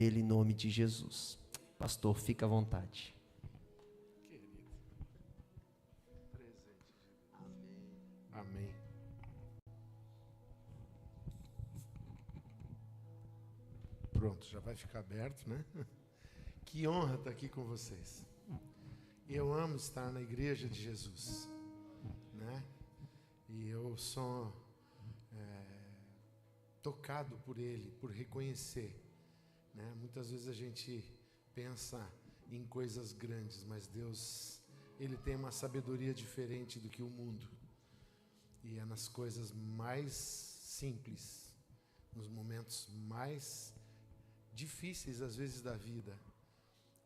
Ele, em nome de Jesus. Pastor, fica à vontade. Amém. Pronto, já vai ficar aberto, né? Que honra estar aqui com vocês. Eu amo estar na igreja de Jesus, né? E eu sou tocado por Ele, por reconhecer, né? Muitas vezes a gente pensa em coisas grandes, mas Deus, Ele tem uma sabedoria diferente do que o mundo. E é nas coisas mais simples, nos momentos mais difíceis, às vezes, da vida,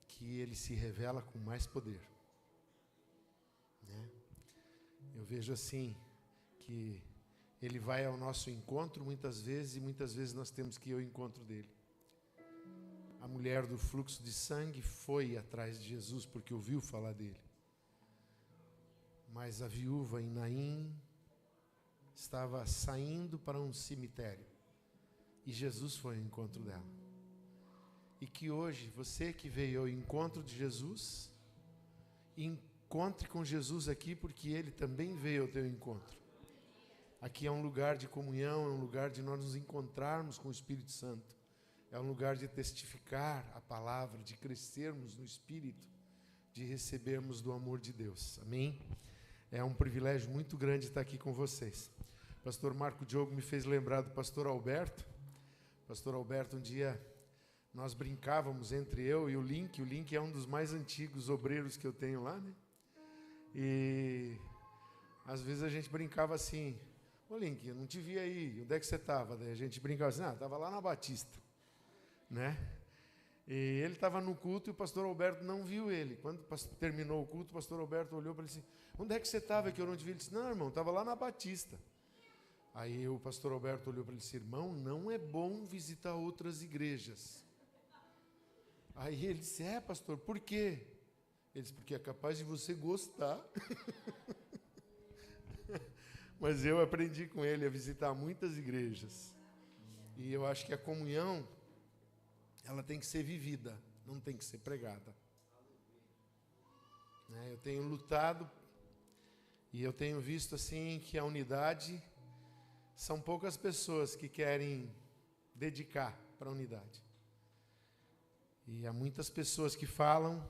que Ele se revela com mais poder, né? Eu vejo assim, que Ele vai ao nosso encontro muitas vezes, e muitas vezes nós temos que ir ao encontro dEle. A mulher do fluxo de sangue foi atrás de Jesus porque ouviu falar dEle. Mas a viúva em Naim estava saindo para um cemitério, e Jesus foi ao encontro dela. E que hoje, você que veio ao encontro de Jesus, encontre com Jesus aqui, porque Ele também veio ao teu encontro. Aqui é um lugar de comunhão, é um lugar de nós nos encontrarmos com o Espírito Santo. É um lugar de testificar a palavra, de crescermos no Espírito, de recebermos do amor de Deus. Amém? É um privilégio muito grande estar aqui com vocês. Pastor Marco Diogo me fez lembrar do pastor Alberto. Pastor Alberto, um dia nós brincávamos entre eu e o Link. O Link é um dos mais antigos obreiros que eu tenho lá, né? E às vezes a gente brincava assim: ô Link, eu não te vi aí, onde é que você estava? Daí a gente brincava assim: estava lá na Batista, né? E ele estava no culto e o pastor Alberto não viu ele. Quando terminou o culto, o pastor Alberto olhou para ele assim: onde é que você estava que eu não te vi? Ele disse: não, irmão, estava lá na Batista. Aí o pastor Alberto olhou para ele e disse: irmão, não é bom visitar outras igrejas. Aí ele disse: é, pastor, por quê? Ele disse: porque é capaz de você gostar. Mas eu aprendi com ele a visitar muitas igrejas. E eu acho que a comunhão, ela tem que ser vivida, não tem que ser pregada. Eu tenho lutado e eu tenho visto assim que a unidade, são poucas pessoas que querem dedicar para a unidade. E há muitas pessoas que falam,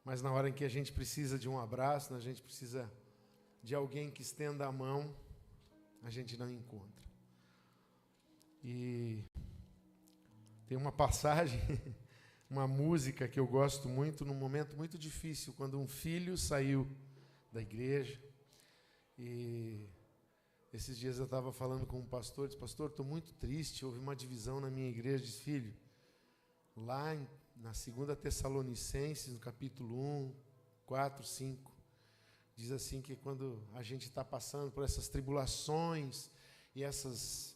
mas na hora em que a gente precisa de um abraço, a gente precisa de alguém que estenda a mão, a gente não encontra. E tem uma passagem, uma música que eu gosto muito, num momento muito difícil, quando um filho saiu da igreja. E esses dias eu estava falando com um pastor, disse: pastor, estou muito triste, houve uma divisão na minha igreja. Disse: filho, lá na 2 Tessalonicenses, no capítulo 1, 4, 5, diz assim que quando a gente está passando por essas tribulações, e essas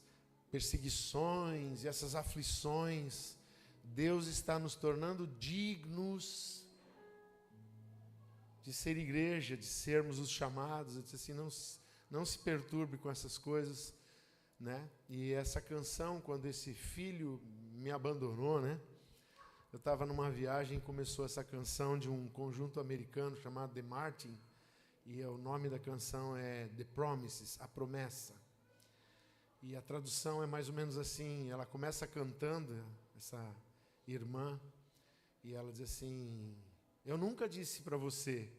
perseguições, e essas aflições, Deus está nos tornando dignos de ser igreja, de sermos os chamados. Eu disse assim: não se perturbe com essas coisas, né? E essa canção, quando esse filho me abandonou, né? Eu estava numa viagem e começou essa canção de um conjunto americano chamado The Martin, e o nome da canção é The Promises, a promessa. E a tradução é mais ou menos assim: ela começa cantando, essa irmã, e ela diz assim: eu nunca disse para você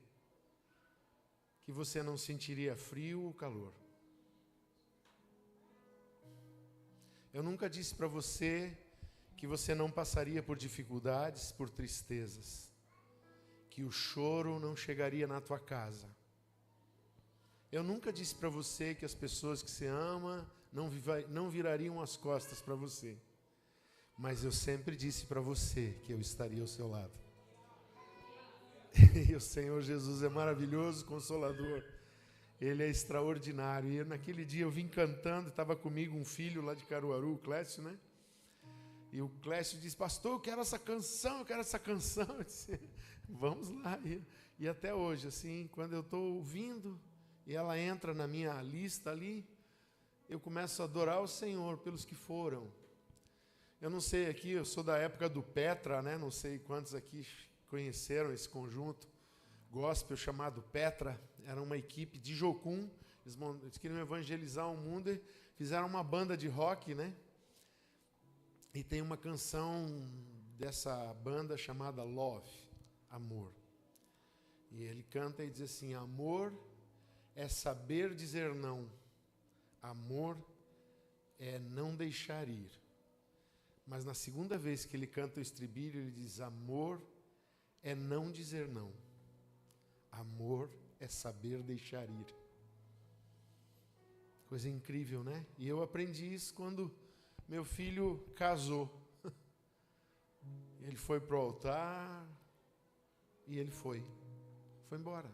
que você não sentiria frio ou calor. Eu nunca disse para você que você não passaria por dificuldades, por tristezas, que o choro não chegaria na tua casa. Eu nunca disse para você que as pessoas que você ama não virariam as costas para você. Mas eu sempre disse para você que eu estaria ao seu lado. E o Senhor Jesus é maravilhoso, consolador. Ele é extraordinário. E naquele dia eu vim cantando, estava comigo um filho lá de Caruaru, o Clécio, né? E o Clécio disse: pastor, eu quero essa canção, eu quero essa canção. Eu disse: vamos lá. E até hoje, assim, quando eu estou ouvindo, e ela entra na minha lista ali, eu começo a adorar o Senhor pelos que foram. Eu não sei aqui, eu sou da época do Petra, né? Não sei quantos aqui conheceram esse conjunto gospel chamado Petra. Era uma equipe de Jocum. Eles queriam evangelizar o mundo e fizeram uma banda de rock, né? E tem uma canção dessa banda chamada Love, Amor. E ele canta e diz assim: amor é saber dizer não. Amor é não deixar ir. Mas na segunda vez que ele canta o estribilho, ele diz: amor é não dizer não. Amor é saber deixar ir. Coisa incrível, né? E eu aprendi isso quando meu filho casou. Ele foi para o altar e ele foi embora.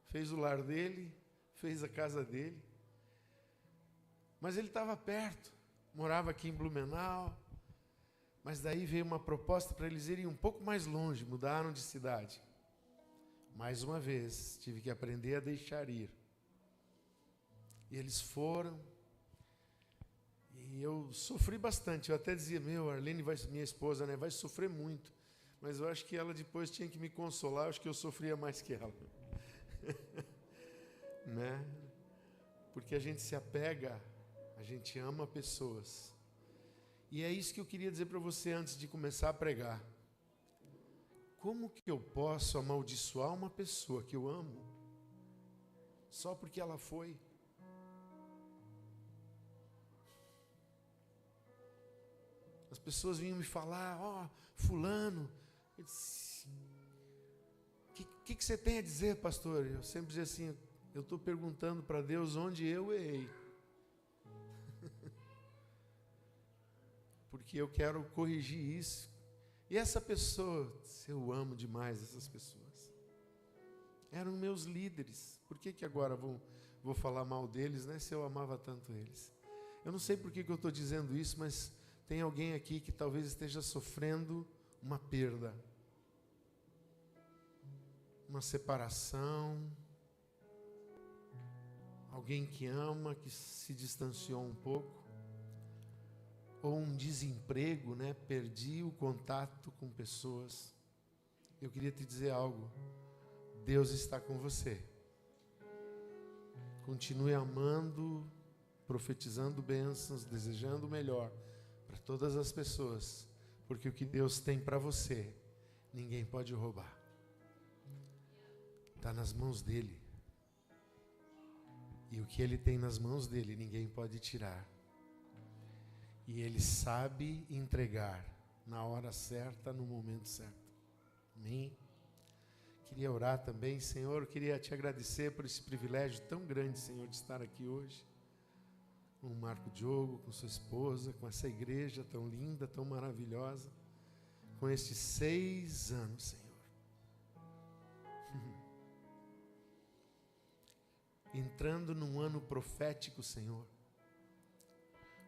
Fez o lar dele, fez a casa dele. Mas ele estava perto, morava aqui em Blumenau. Mas daí veio uma proposta para eles irem um pouco mais longe, mudaram de cidade. Mais uma vez, tive que aprender a deixar ir. E eles foram. E eu sofri bastante. Eu até dizia: Arlene, minha esposa, né, vai sofrer muito. Mas eu acho que ela depois tinha que me consolar. Eu acho que eu sofria mais que ela. Né? Porque a gente se apega, a gente ama pessoas. E é isso que eu queria dizer para você antes de começar a pregar. Como que eu posso amaldiçoar uma pessoa que eu amo só porque ela foi? As pessoas vinham me falar: fulano, o que você tem a dizer, pastor? Eu sempre dizia assim: eu estou perguntando para Deus onde eu errei. Porque eu quero corrigir isso. E essa pessoa, eu amo demais essas pessoas. Eram meus líderes. Por que agora vou falar mal deles, né? Se eu amava tanto eles. Eu não sei por que eu estou dizendo isso, mas tem alguém aqui que talvez esteja sofrendo uma perda. Uma separação. Alguém que ama, que se distanciou um pouco. Ou um desemprego, né? Perdi o contato com pessoas. Eu queria te dizer algo. Deus está com você. Continue amando, profetizando bênçãos, desejando o melhor para todas as pessoas, porque o que Deus tem para você, ninguém pode roubar. Está nas mãos dele. E o que ele tem nas mãos dele, ninguém pode tirar. E ele sabe entregar na hora certa, no momento certo. Amém? Queria orar também, Senhor. Eu queria te agradecer por esse privilégio tão grande, Senhor, de estar aqui hoje. Com o Marco Diogo, com sua esposa, com essa igreja tão linda, tão maravilhosa. Com estes 6 anos, Senhor. Entrando num ano profético, Senhor.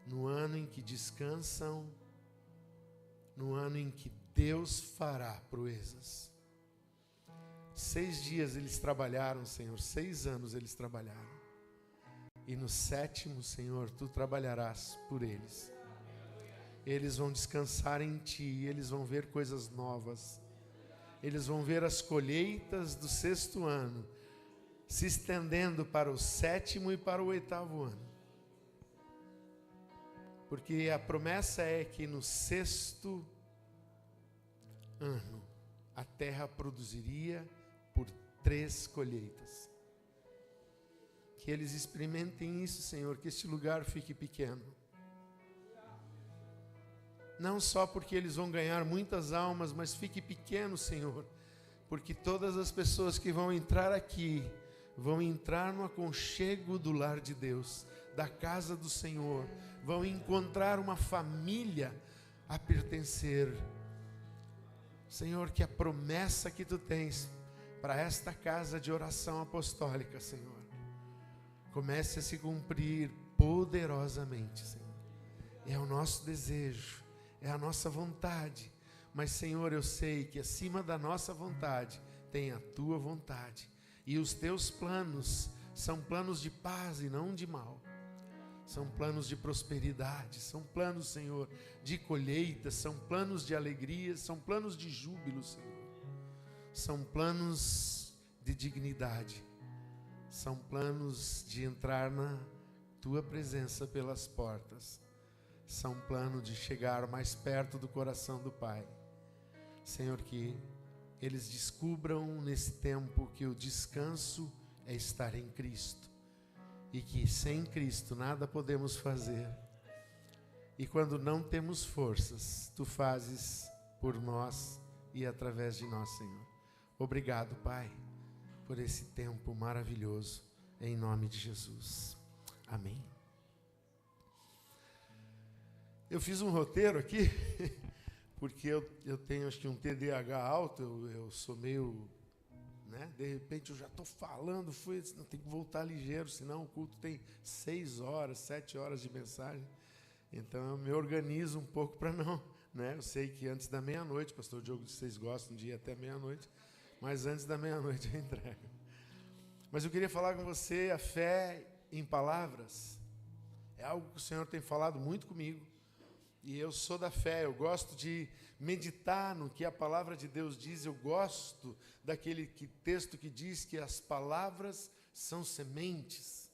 No ano em que descansam, no ano em que Deus fará proezas. 6 dias eles trabalharam, Senhor, 6 anos eles trabalharam. E no 7º, Senhor, Tu trabalharás por eles. Eles vão descansar em Ti, eles vão ver coisas novas. Eles vão ver as colheitas do 6º ano se estendendo para o 7º e para o 8º ano. Porque a promessa é que no 6º ano a terra produziria por 3 colheitas. Que eles experimentem isso, Senhor, que este lugar fique pequeno. Não só porque eles vão ganhar muitas almas, mas fique pequeno, Senhor, porque todas as pessoas que vão entrar aqui vão entrar no aconchego do lar de Deus, da casa do Senhor, vão encontrar uma família a pertencer. Senhor, que a promessa que Tu tens para esta casa de oração apostólica, Senhor, comece a se cumprir poderosamente, Senhor. É o nosso desejo, é a nossa vontade, mas, Senhor, eu sei que acima da nossa vontade tem a Tua vontade, e os Teus planos são planos de paz e não de mal. São planos de prosperidade, são planos, Senhor, de colheita, são planos de alegria, são planos de júbilo, Senhor. São planos de dignidade, são planos de entrar na Tua presença pelas portas, são planos de chegar mais perto do coração do Pai. Senhor, que eles descubram nesse tempo que o descanso é estar em Cristo, e que sem Cristo nada podemos fazer, e quando não temos forças, Tu fazes por nós e através de nós, Senhor. Obrigado, Pai, por esse tempo maravilhoso, em nome de Jesus. Amém. Eu fiz um roteiro aqui, porque eu tenho acho que um TDAH alto, eu sou meio, né? De repente eu já estou falando, não tem que voltar ligeiro, senão o culto tem 6 horas, 7 horas de mensagem. Então eu me organizo um pouco para não, né? Eu sei que antes da meia-noite, pastor Diogo, vocês gostam de ir até meia-noite, mas antes da meia-noite eu entrego. Mas eu queria falar com você, a fé em palavras é algo que o Senhor tem falado muito comigo, e eu sou da fé, eu gosto de meditar no que a palavra de Deus diz, eu gosto daquele texto que diz que as palavras são sementes.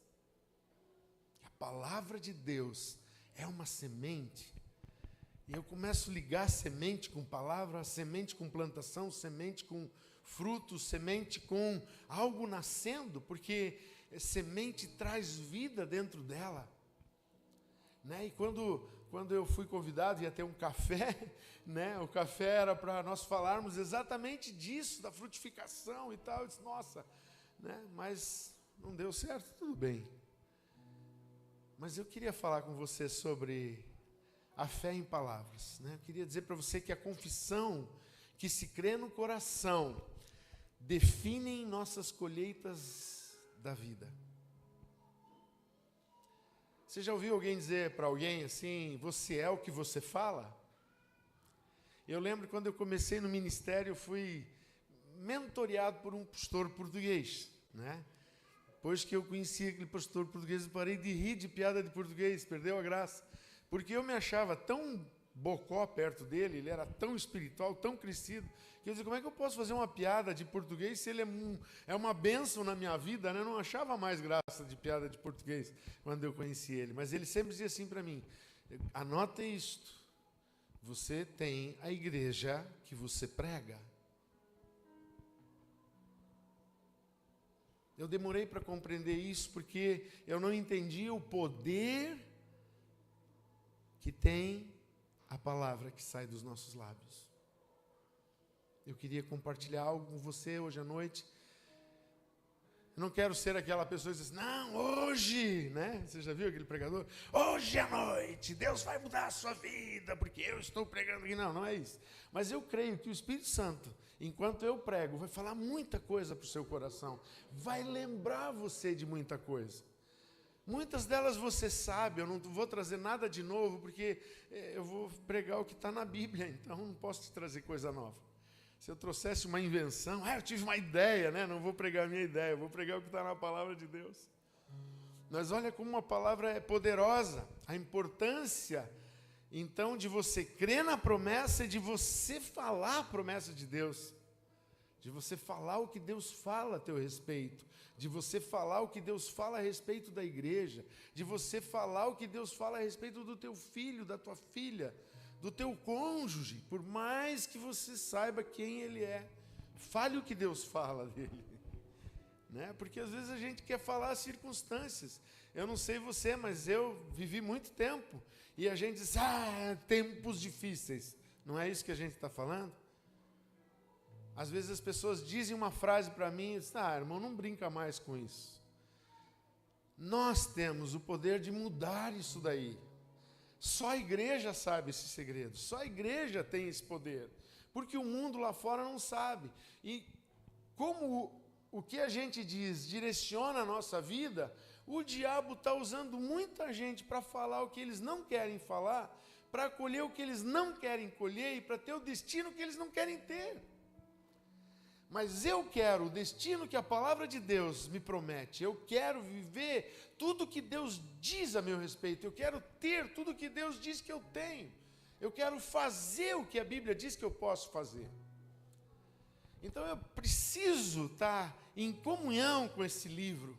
A palavra de Deus é uma semente, e eu começo a ligar semente com palavra, semente com plantação, semente com fruto, semente com algo nascendo, porque semente traz vida dentro dela, né? E quando eu fui convidado, ia ter um café, né? O café era para nós falarmos exatamente disso, da frutificação e tal. Eu disse, nossa, né? Mas não deu certo, tudo bem. Mas eu queria falar com você sobre a fé em palavras, né? Eu queria dizer para você que a confissão que se crê no coração definem nossas colheitas da vida. Você já ouviu alguém dizer para alguém assim, você é o que você fala? Eu lembro quando eu comecei no ministério, eu fui mentoreado por um pastor português, né? Depois que eu conheci aquele pastor português, eu parei de rir de piada de português, perdeu a graça, porque eu me achava tão bocó perto dele, ele era tão espiritual, tão crescido, que eu dizia, como é que eu posso fazer uma piada de português se ele é uma bênção na minha vida, né? Eu não achava mais graça de piada de português quando eu conheci ele, mas ele sempre dizia assim para mim, anota isto, você tem a igreja que você prega. Eu demorei para compreender isso, porque eu não entendia o poder que tem a palavra que sai dos nossos lábios. Eu queria compartilhar algo com você hoje à noite. Eu não quero ser aquela pessoa que diz, não, hoje, né? Você já viu aquele pregador? Hoje à noite, Deus vai mudar a sua vida, porque eu estou pregando aqui. Não, não é isso. Mas eu creio que o Espírito Santo, enquanto eu prego, vai falar muita coisa para o seu coração. Vai lembrar você de muita coisa. Muitas delas você sabe, eu não vou trazer nada de novo, porque eu vou pregar o que está na Bíblia, então não posso te trazer coisa nova. Se eu trouxesse uma invenção, eu tive uma ideia, né? Não vou pregar a minha ideia, eu vou pregar o que está na palavra de Deus. Mas olha como uma palavra é poderosa, a importância, então, de você crer na promessa e de você falar a promessa de Deus, de você falar o que Deus fala a teu respeito, de você falar o que Deus fala a respeito da igreja, de você falar o que Deus fala a respeito do teu filho, da tua filha, do teu cônjuge, por mais que você saiba quem ele é, fale o que Deus fala dele, né? Porque às vezes a gente quer falar as circunstâncias. Eu não sei você, mas eu vivi muito tempo, e a gente diz, tempos difíceis, não é isso que a gente está falando? Às vezes as pessoas dizem uma frase para mim e dizem, irmão, não brinca mais com isso. Nós temos o poder de mudar isso daí. Só a igreja sabe esse segredo, só a igreja tem esse poder, porque o mundo lá fora não sabe. E como o que a gente diz direciona a nossa vida, o diabo está usando muita gente para falar o que eles não querem falar, para colher o que eles não querem colher e para ter o destino que eles não querem ter. Mas eu quero o destino que a palavra de Deus me promete. Eu quero viver tudo que Deus diz a meu respeito. Eu quero ter tudo que Deus diz que eu tenho. Eu quero fazer o que a Bíblia diz que eu posso fazer. Então eu preciso estar em comunhão com esse livro.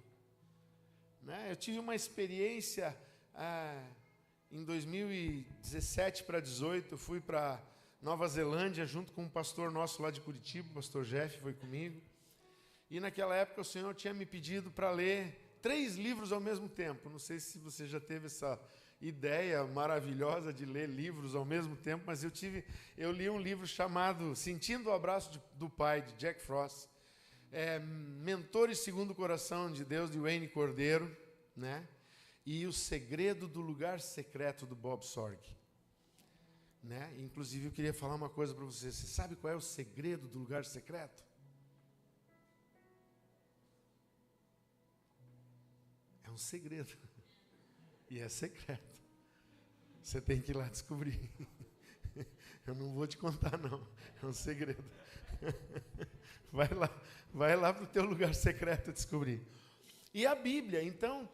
Né? Eu tive uma experiência em 2017 para 2018, eu fui para Nova Zelândia junto com um pastor nosso lá de Curitiba, o pastor Jeff foi comigo. E naquela época o Senhor tinha me pedido para ler 3 livros ao mesmo tempo. Não sei se você já teve essa ideia maravilhosa de ler livros ao mesmo tempo, mas eu li um livro chamado Sentindo o Abraço do Pai, de Jack Frost, Mentores Segundo o Coração de Deus, de Wayne Cordeiro, né? E O Segredo do Lugar Secreto, do Bob Sorg. Né? Inclusive, eu queria falar uma coisa para você. Você sabe qual é o segredo do lugar secreto? É um segredo. E é secreto. Você tem que ir lá descobrir. Eu não vou te contar, não. É um segredo. Vai lá para o teu lugar secreto descobrir. E a Bíblia, então,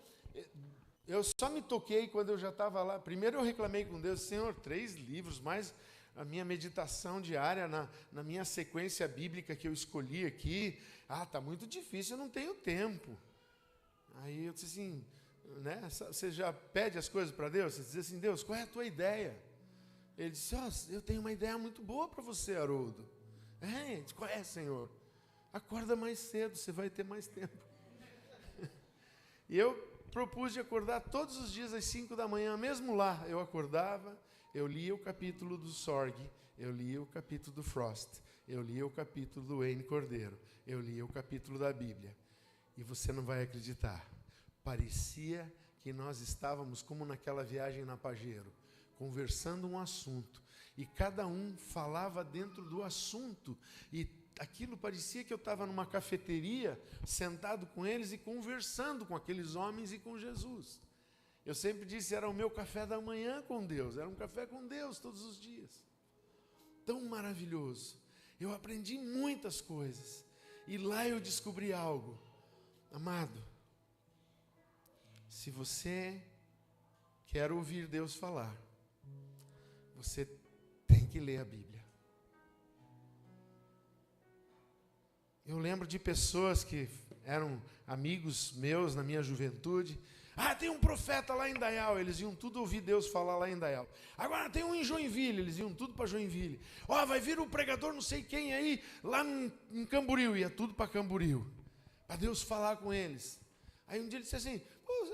eu só me toquei quando eu já estava lá. Primeiro eu reclamei com Deus, Senhor, 3 livros, mais a minha meditação diária na minha sequência bíblica que eu escolhi aqui. Está muito difícil, eu não tenho tempo. Aí eu disse assim, né, você já pede as coisas para Deus? Você diz assim, Deus, qual é a tua ideia? Ele disse, eu tenho uma ideia muito boa para você, Haroldo. Qual é, Senhor? Acorda mais cedo, você vai ter mais tempo. E eu propus de acordar todos os dias às 5 da manhã, mesmo lá. Eu acordava, eu lia o capítulo do Sorg, eu lia o capítulo do Frost, eu lia o capítulo do Wayne Cordeiro, eu lia o capítulo da Bíblia. E você não vai acreditar. Parecia que nós estávamos como naquela viagem na Pajero, conversando um assunto. E cada um falava dentro do assunto. E aquilo parecia que eu estava numa cafeteria, sentado com eles e conversando com aqueles homens e com Jesus. Eu sempre disse, era o meu café da manhã com Deus, era um café com Deus todos os dias. Tão maravilhoso. Eu aprendi muitas coisas. E lá eu descobri algo. Amado, se você quer ouvir Deus falar, você tem que ler a Bíblia. Eu lembro de pessoas que eram amigos meus na minha juventude. Tem um profeta lá em Dayal, eles iam tudo ouvir Deus falar lá em Dayal. Agora tem um em Joinville, eles iam tudo para Joinville. Vai vir um pregador não sei quem aí, lá em Camboriú, ia tudo para Camboriú, para Deus falar com eles. Aí um dia ele disse assim,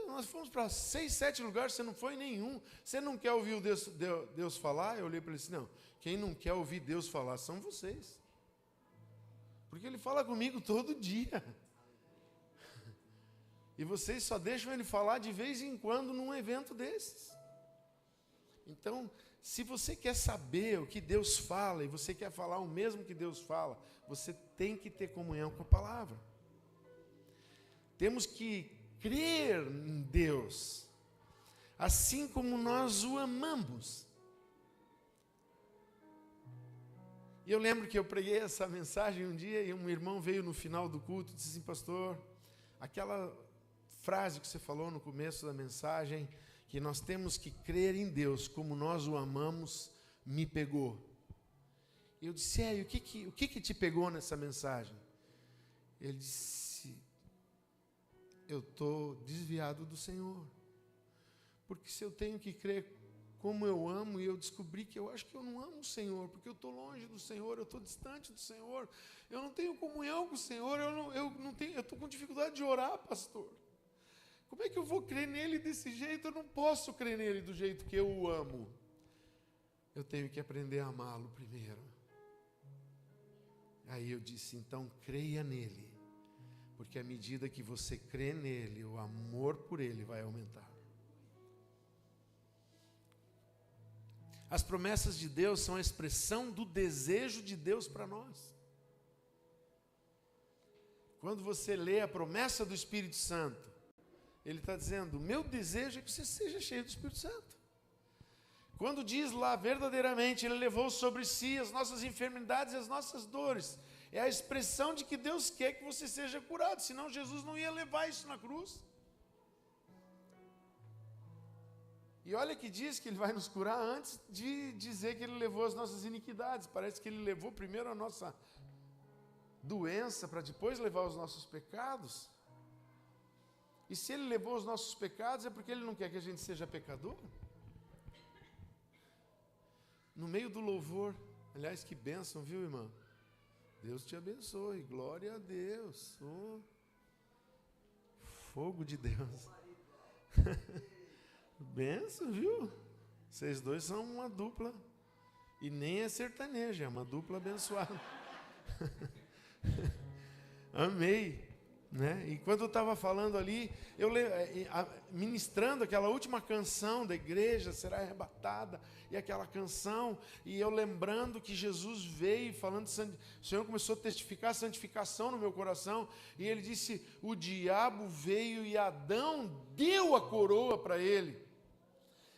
nós fomos para 6, 7 lugares, você não foi em nenhum, você não quer ouvir Deus falar? Eu olhei para ele e disse, não, quem não quer ouvir Deus falar são vocês. Porque ele fala comigo todo dia. E vocês só deixam ele falar de vez em quando num evento desses. Então, se você quer saber o que Deus fala e você quer falar o mesmo que Deus fala, você tem que ter comunhão com a palavra. Temos que crer em Deus, assim como nós o amamos. E eu lembro que eu preguei essa mensagem um dia e um irmão veio no final do culto e disse assim, pastor, aquela frase que você falou no começo da mensagem, que nós temos que crer em Deus como nós o amamos, me pegou. E eu disse, o que te pegou nessa mensagem? Ele disse, eu estou desviado do Senhor. Porque se eu tenho que crer como eu amo, e eu descobri que eu acho que eu não amo o Senhor, porque eu estou longe do Senhor, eu estou distante do Senhor, eu não tenho comunhão com o Senhor, eu estou com dificuldade de orar, pastor. Como é que eu vou crer nele desse jeito? Eu não posso crer nele do jeito que eu o amo. Eu tenho que aprender a amá-lo primeiro. Aí eu disse, então creia nele, porque à medida que você crê nele, o amor por ele vai aumentar. As promessas de Deus são a expressão do desejo de Deus para nós. Quando você lê a promessa do Espírito Santo, ele está dizendo, o meu desejo é que você seja cheio do Espírito Santo. Quando diz lá, verdadeiramente, ele levou sobre si as nossas enfermidades e as nossas dores. é a expressão de que Deus quer que você seja curado, senão Jesus não ia levar isso na cruz. E olha que diz que Ele vai nos curar antes de dizer que Ele levou as nossas iniquidades. Parece que Ele levou primeiro a nossa doença para depois levar os nossos pecados. E se Ele levou os nossos pecados é porque Ele não quer que a gente seja pecador. No meio do louvor, aliás, que bênção, viu, irmã? Deus te abençoe, glória a Deus. Oh, fogo de Deus. Bênção, viu? Vocês dois são uma dupla. E nem é sertaneja, é uma dupla abençoada. Amei. Né? E quando eu estava falando ali, ministrando aquela última canção da igreja, será arrebatada, e aquela canção, e eu lembrando que Jesus veio falando, o Senhor começou a testificar a santificação no meu coração, e Ele disse, o diabo veio e Adão deu a coroa para ele.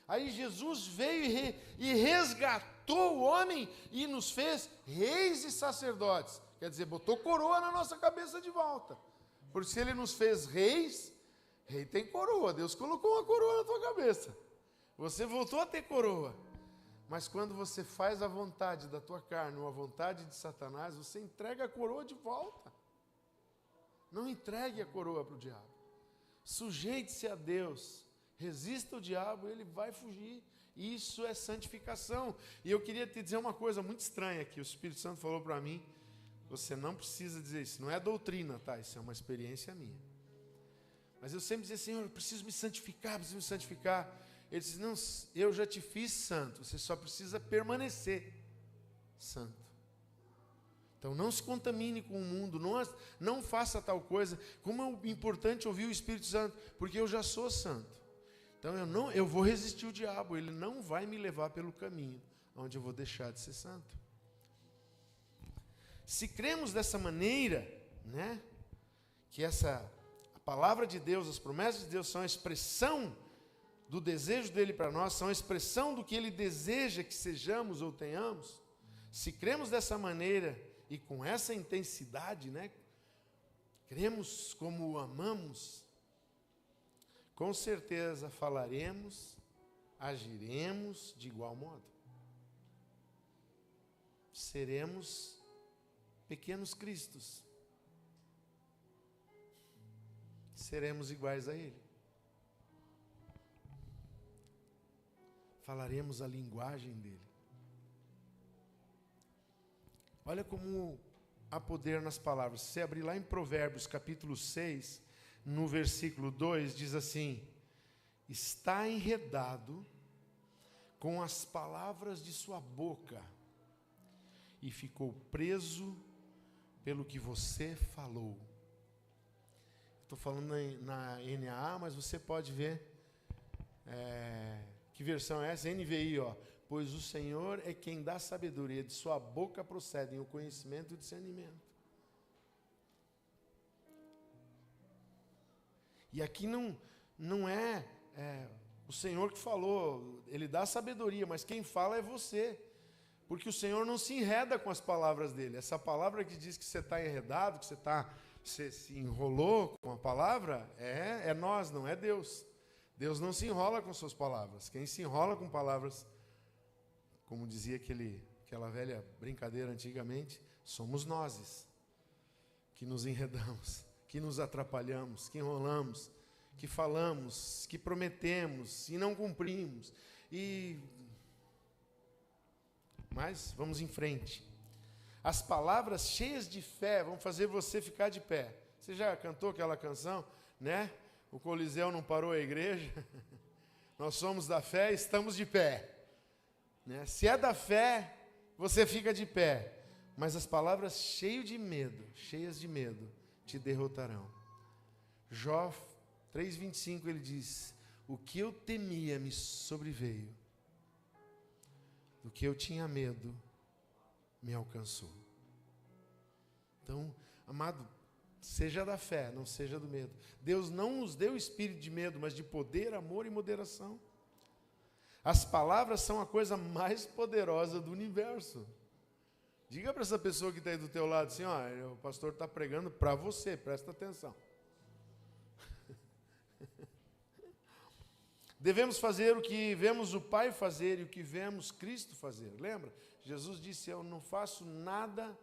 Aí Jesus veio e resgatou o homem e nos fez reis e sacerdotes, quer dizer, botou coroa na nossa cabeça de volta. Porque se Ele nos fez reis, rei tem coroa. Deus colocou uma coroa na tua cabeça. Você voltou a ter coroa. Mas quando você faz a vontade da tua carne ou a vontade de Satanás, você entrega a coroa de volta. Não entregue a coroa para o diabo. Sujeite-se a Deus. Resista o diabo, ele vai fugir. Isso é santificação. E eu queria te dizer uma coisa muito estranha que o Espírito Santo falou para mim. Você não precisa dizer isso, não é doutrina, tá? Isso é uma experiência minha. Mas eu sempre dizia, Senhor, eu preciso me santificar, preciso me santificar. Ele disse, não, eu já te fiz santo, você só precisa permanecer santo. Então não se contamine com o mundo, não faça tal coisa. Como é importante ouvir o Espírito Santo, porque eu já sou santo. Então eu vou resistir o diabo, ele não vai me levar pelo caminho onde eu vou deixar de ser santo. Se cremos dessa maneira, né, que a palavra de Deus, as promessas de Deus são a expressão do desejo dele para nós, são a expressão do que ele deseja que sejamos ou tenhamos, se cremos dessa maneira e com essa intensidade, né, cremos como o amamos, com certeza falaremos, agiremos de igual modo. Seremos pequenos cristos. Seremos iguais a Ele. Falaremos a linguagem dEle. Olha como há poder nas palavras. Se você abrir lá em Provérbios capítulo 6, no versículo 2, diz assim, está enredado com as palavras de sua boca e ficou preso pelo que você falou. Estou falando na NAA, mas você pode ver que versão é essa? NVI, ó. Pois o Senhor é quem dá sabedoria, de sua boca procedem o conhecimento e o discernimento. E aqui não é o Senhor que falou, Ele dá sabedoria, mas quem fala é você. Porque o Senhor não se enreda com as palavras dele. Essa palavra que diz que você está enredado, que você se enrolou com a palavra, é nós, não é Deus. Deus não se enrola com suas palavras. Quem se enrola com palavras, como dizia aquela velha brincadeira antigamente, somos nós que nos enredamos, que nos atrapalhamos, que enrolamos, que falamos, que prometemos e não cumprimos. Mas vamos em frente. As palavras cheias de fé vão fazer você ficar de pé. Você já cantou aquela canção, né? O Coliseu não parou a igreja. Nós somos da fé, estamos de pé. Né? Se é da fé, você fica de pé. Mas as palavras cheias de medo, te derrotarão. Jó 3,25 ele diz, o que eu temia me sobreveio. Do que eu tinha medo, me alcançou. Então, amado, seja da fé, não seja do medo. Deus não nos deu espírito de medo, mas de poder, amor e moderação. As palavras são a coisa mais poderosa do universo. Diga para essa pessoa que está aí do teu lado assim, ó, o pastor está pregando para você, presta atenção. Devemos fazer o que vemos o Pai fazer e o que vemos Cristo fazer. Lembra? Jesus disse, eu não faço nada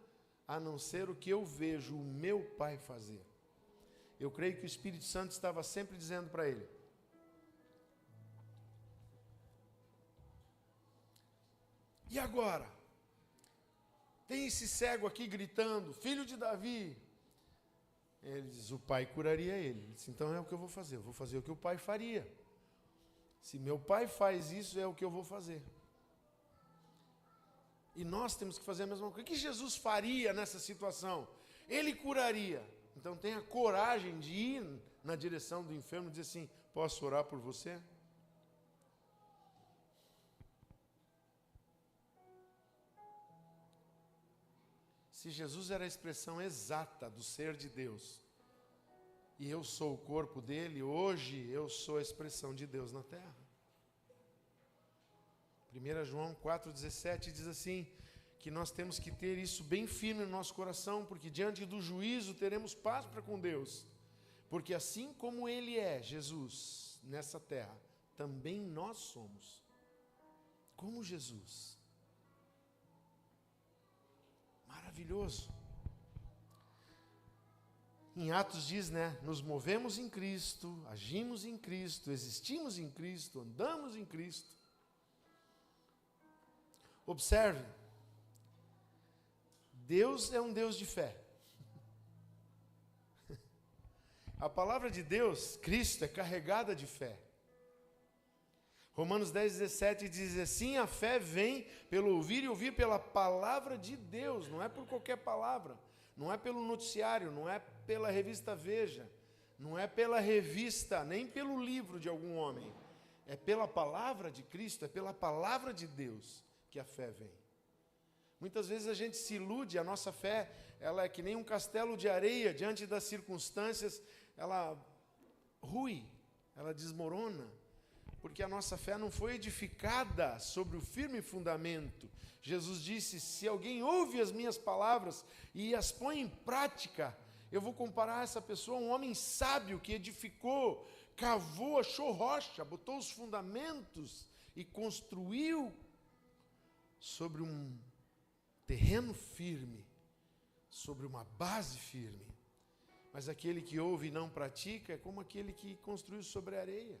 a não ser o que eu vejo o meu Pai fazer. Eu creio que o Espírito Santo estava sempre dizendo para ele. E agora? Tem esse cego aqui gritando, filho de Davi. Ele diz, o Pai curaria ele. Ele disse, então é o que eu vou fazer o que o Pai faria. Se meu Pai faz isso, é o que eu vou fazer. E nós temos que fazer a mesma coisa. O que Jesus faria nessa situação? Ele curaria. Então tenha coragem de ir na direção do enfermo e dizer assim, posso orar por você? Se Jesus era a expressão exata do ser de Deus, e eu sou o corpo dele, hoje eu sou a expressão de Deus na terra. 1 João 4,17 diz assim, que nós temos que ter isso bem firme no nosso coração, porque diante do juízo teremos paz para com Deus. Porque assim como Ele é, Jesus, nessa terra, também nós somos. Como Jesus. Maravilhoso. Em Atos diz, né? Nos movemos em Cristo, agimos em Cristo, existimos em Cristo, andamos em Cristo. Observe. Deus é um Deus de fé. A palavra de Deus, Cristo, é carregada de fé. Romanos 10,17 diz assim, a fé vem pelo ouvir e ouvir pela palavra de Deus, não é por qualquer palavra, não é pelo noticiário, não é pela revista Veja, não é pela revista, nem pelo livro de algum homem, é pela palavra de Cristo, é pela palavra de Deus que a fé vem. Muitas vezes a gente se ilude, a nossa fé, ela é que nem um castelo de areia, diante das circunstâncias, ela rui, ela desmorona, porque a nossa fé não foi edificada sobre o firme fundamento. Jesus disse, se alguém ouve as minhas palavras e as põe em prática, eu vou comparar essa pessoa a um homem sábio que edificou, cavou, achou rocha, botou os fundamentos e construiu sobre um terreno firme, sobre uma base firme. Mas aquele que ouve e não pratica é como aquele que construiu sobre a areia.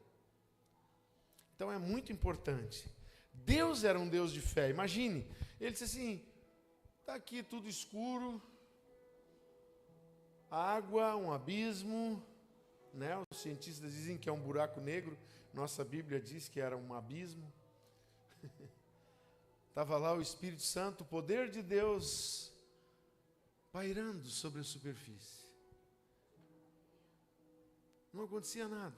Então é muito importante. Deus era um Deus de fé. Imagine, ele disse assim, está aqui tudo escuro, água, um abismo, né? Os cientistas dizem que é um buraco negro, nossa Bíblia diz que era um abismo. Estava lá o Espírito Santo, o poder de Deus, pairando sobre a superfície. Não acontecia nada.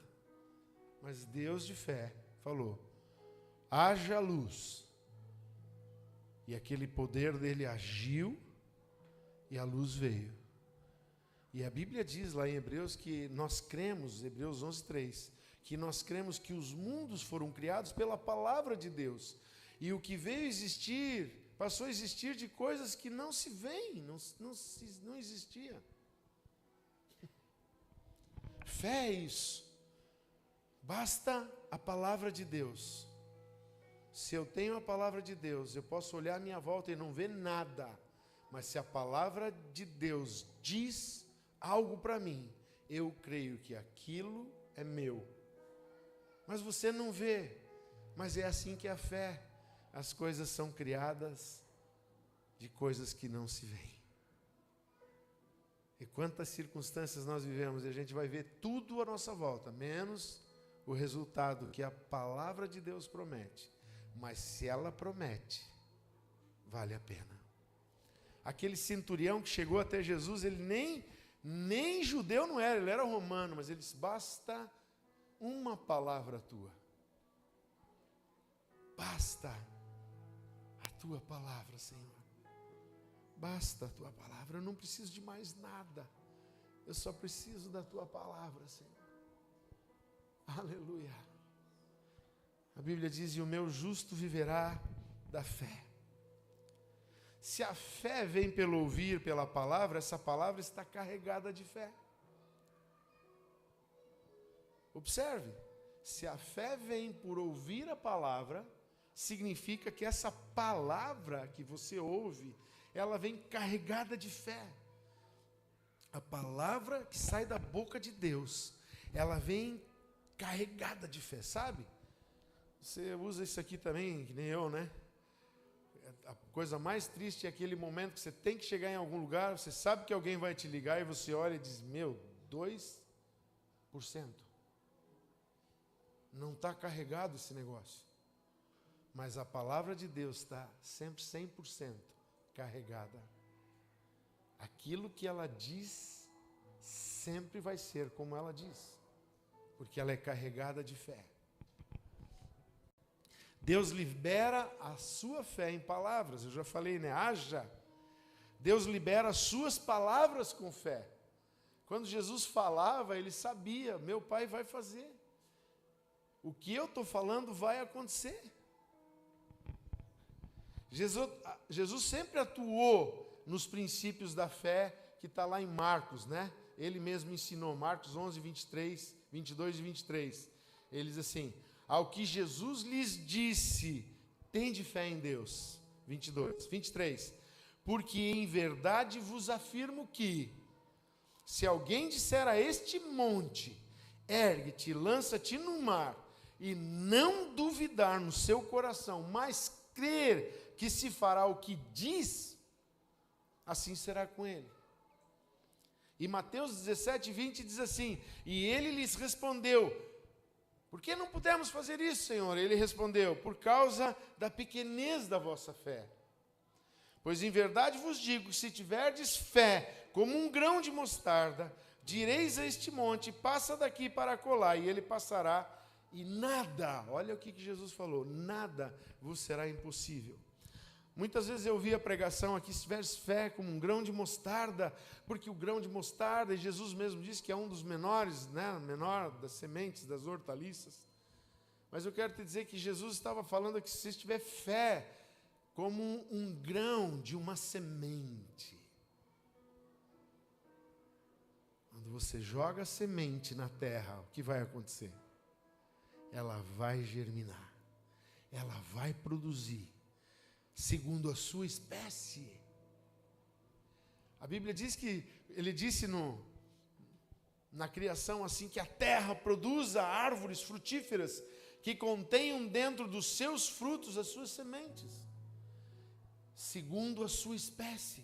Mas Deus de fé falou, haja luz. E aquele poder dele agiu e a luz veio. E a Bíblia diz lá em Hebreus que nós cremos, Hebreus 11:3, que nós cremos que os mundos foram criados pela palavra de Deus. E o que veio existir, passou a existir de coisas que não se veem, não existia. Fé é isso. Basta a palavra de Deus. Se eu tenho a palavra de Deus, eu posso olhar à minha volta e não ver nada. Mas se a palavra de Deus diz algo para mim, eu creio que aquilo é meu. Mas você não vê. Mas é assim que é a fé. As coisas são criadas de coisas que não se veem. E quantas circunstâncias nós vivemos, e a gente vai ver tudo à nossa volta, menos o resultado que a palavra de Deus promete. Mas se ela promete, vale a pena. Aquele centurião que chegou até Jesus, ele nem judeu não era, ele era romano, mas ele disse, basta uma palavra tua. Basta a tua palavra, Senhor. Basta a tua palavra, eu não preciso de mais nada. Eu só preciso da tua palavra, Senhor. Aleluia. A Bíblia diz, e o meu justo viverá da fé. Se a fé vem pelo ouvir, pela palavra, essa palavra está carregada de fé. Observe, se a fé vem por ouvir a palavra, significa que essa palavra que você ouve, ela vem carregada de fé. A palavra que sai da boca de Deus, ela vem carregada de fé, sabe? Você usa isso aqui também, que nem eu, né? A coisa mais triste é aquele momento que você tem que chegar em algum lugar, você sabe que alguém vai te ligar e você olha e diz, 2%. Não está carregado esse negócio. Mas a palavra de Deus está sempre 100% carregada. Aquilo que ela diz, sempre vai ser como ela diz. Porque ela é carregada de fé. Deus libera a sua fé em palavras. Eu já falei, né? Haja. Deus libera as suas palavras com fé. Quando Jesus falava, ele sabia, meu Pai vai fazer. O que eu estou falando vai acontecer. Jesus sempre atuou nos princípios da fé que está lá em Marcos, né? Ele mesmo ensinou, Marcos 11, 22 e 23. Ele diz assim, ao que Jesus lhes disse, tende fé em Deus. 23. Porque em verdade vos afirmo que, se alguém disser a este monte, ergue-te, lança-te no mar, e não duvidar no seu coração, mas crer que se fará o que diz, assim será com ele. E Mateus 17, 20 diz assim, e ele lhes respondeu, por que não pudemos fazer isso, Senhor? Ele respondeu, por causa da pequenez da vossa fé. Pois em verdade vos digo, se tiverdes fé como um grão de mostarda, direis a este monte, passa daqui para acolá, e ele passará, e nada, olha o que Jesus falou, nada vos será impossível. Muitas vezes eu ouvi a pregação aqui, se tiveres fé como um grão de mostarda, porque o grão de mostarda, e Jesus mesmo disse que é um dos menores, né, menor das sementes, das hortaliças. Mas eu quero te dizer que Jesus estava falando que se você tiver fé como um grão de uma semente, quando você joga a semente na terra, o que vai acontecer? Ela vai germinar, ela vai produzir, segundo a sua espécie. A Bíblia diz que, ele disse na criação assim, que a terra produza árvores frutíferas que contenham dentro dos seus frutos as suas sementes, segundo a sua espécie.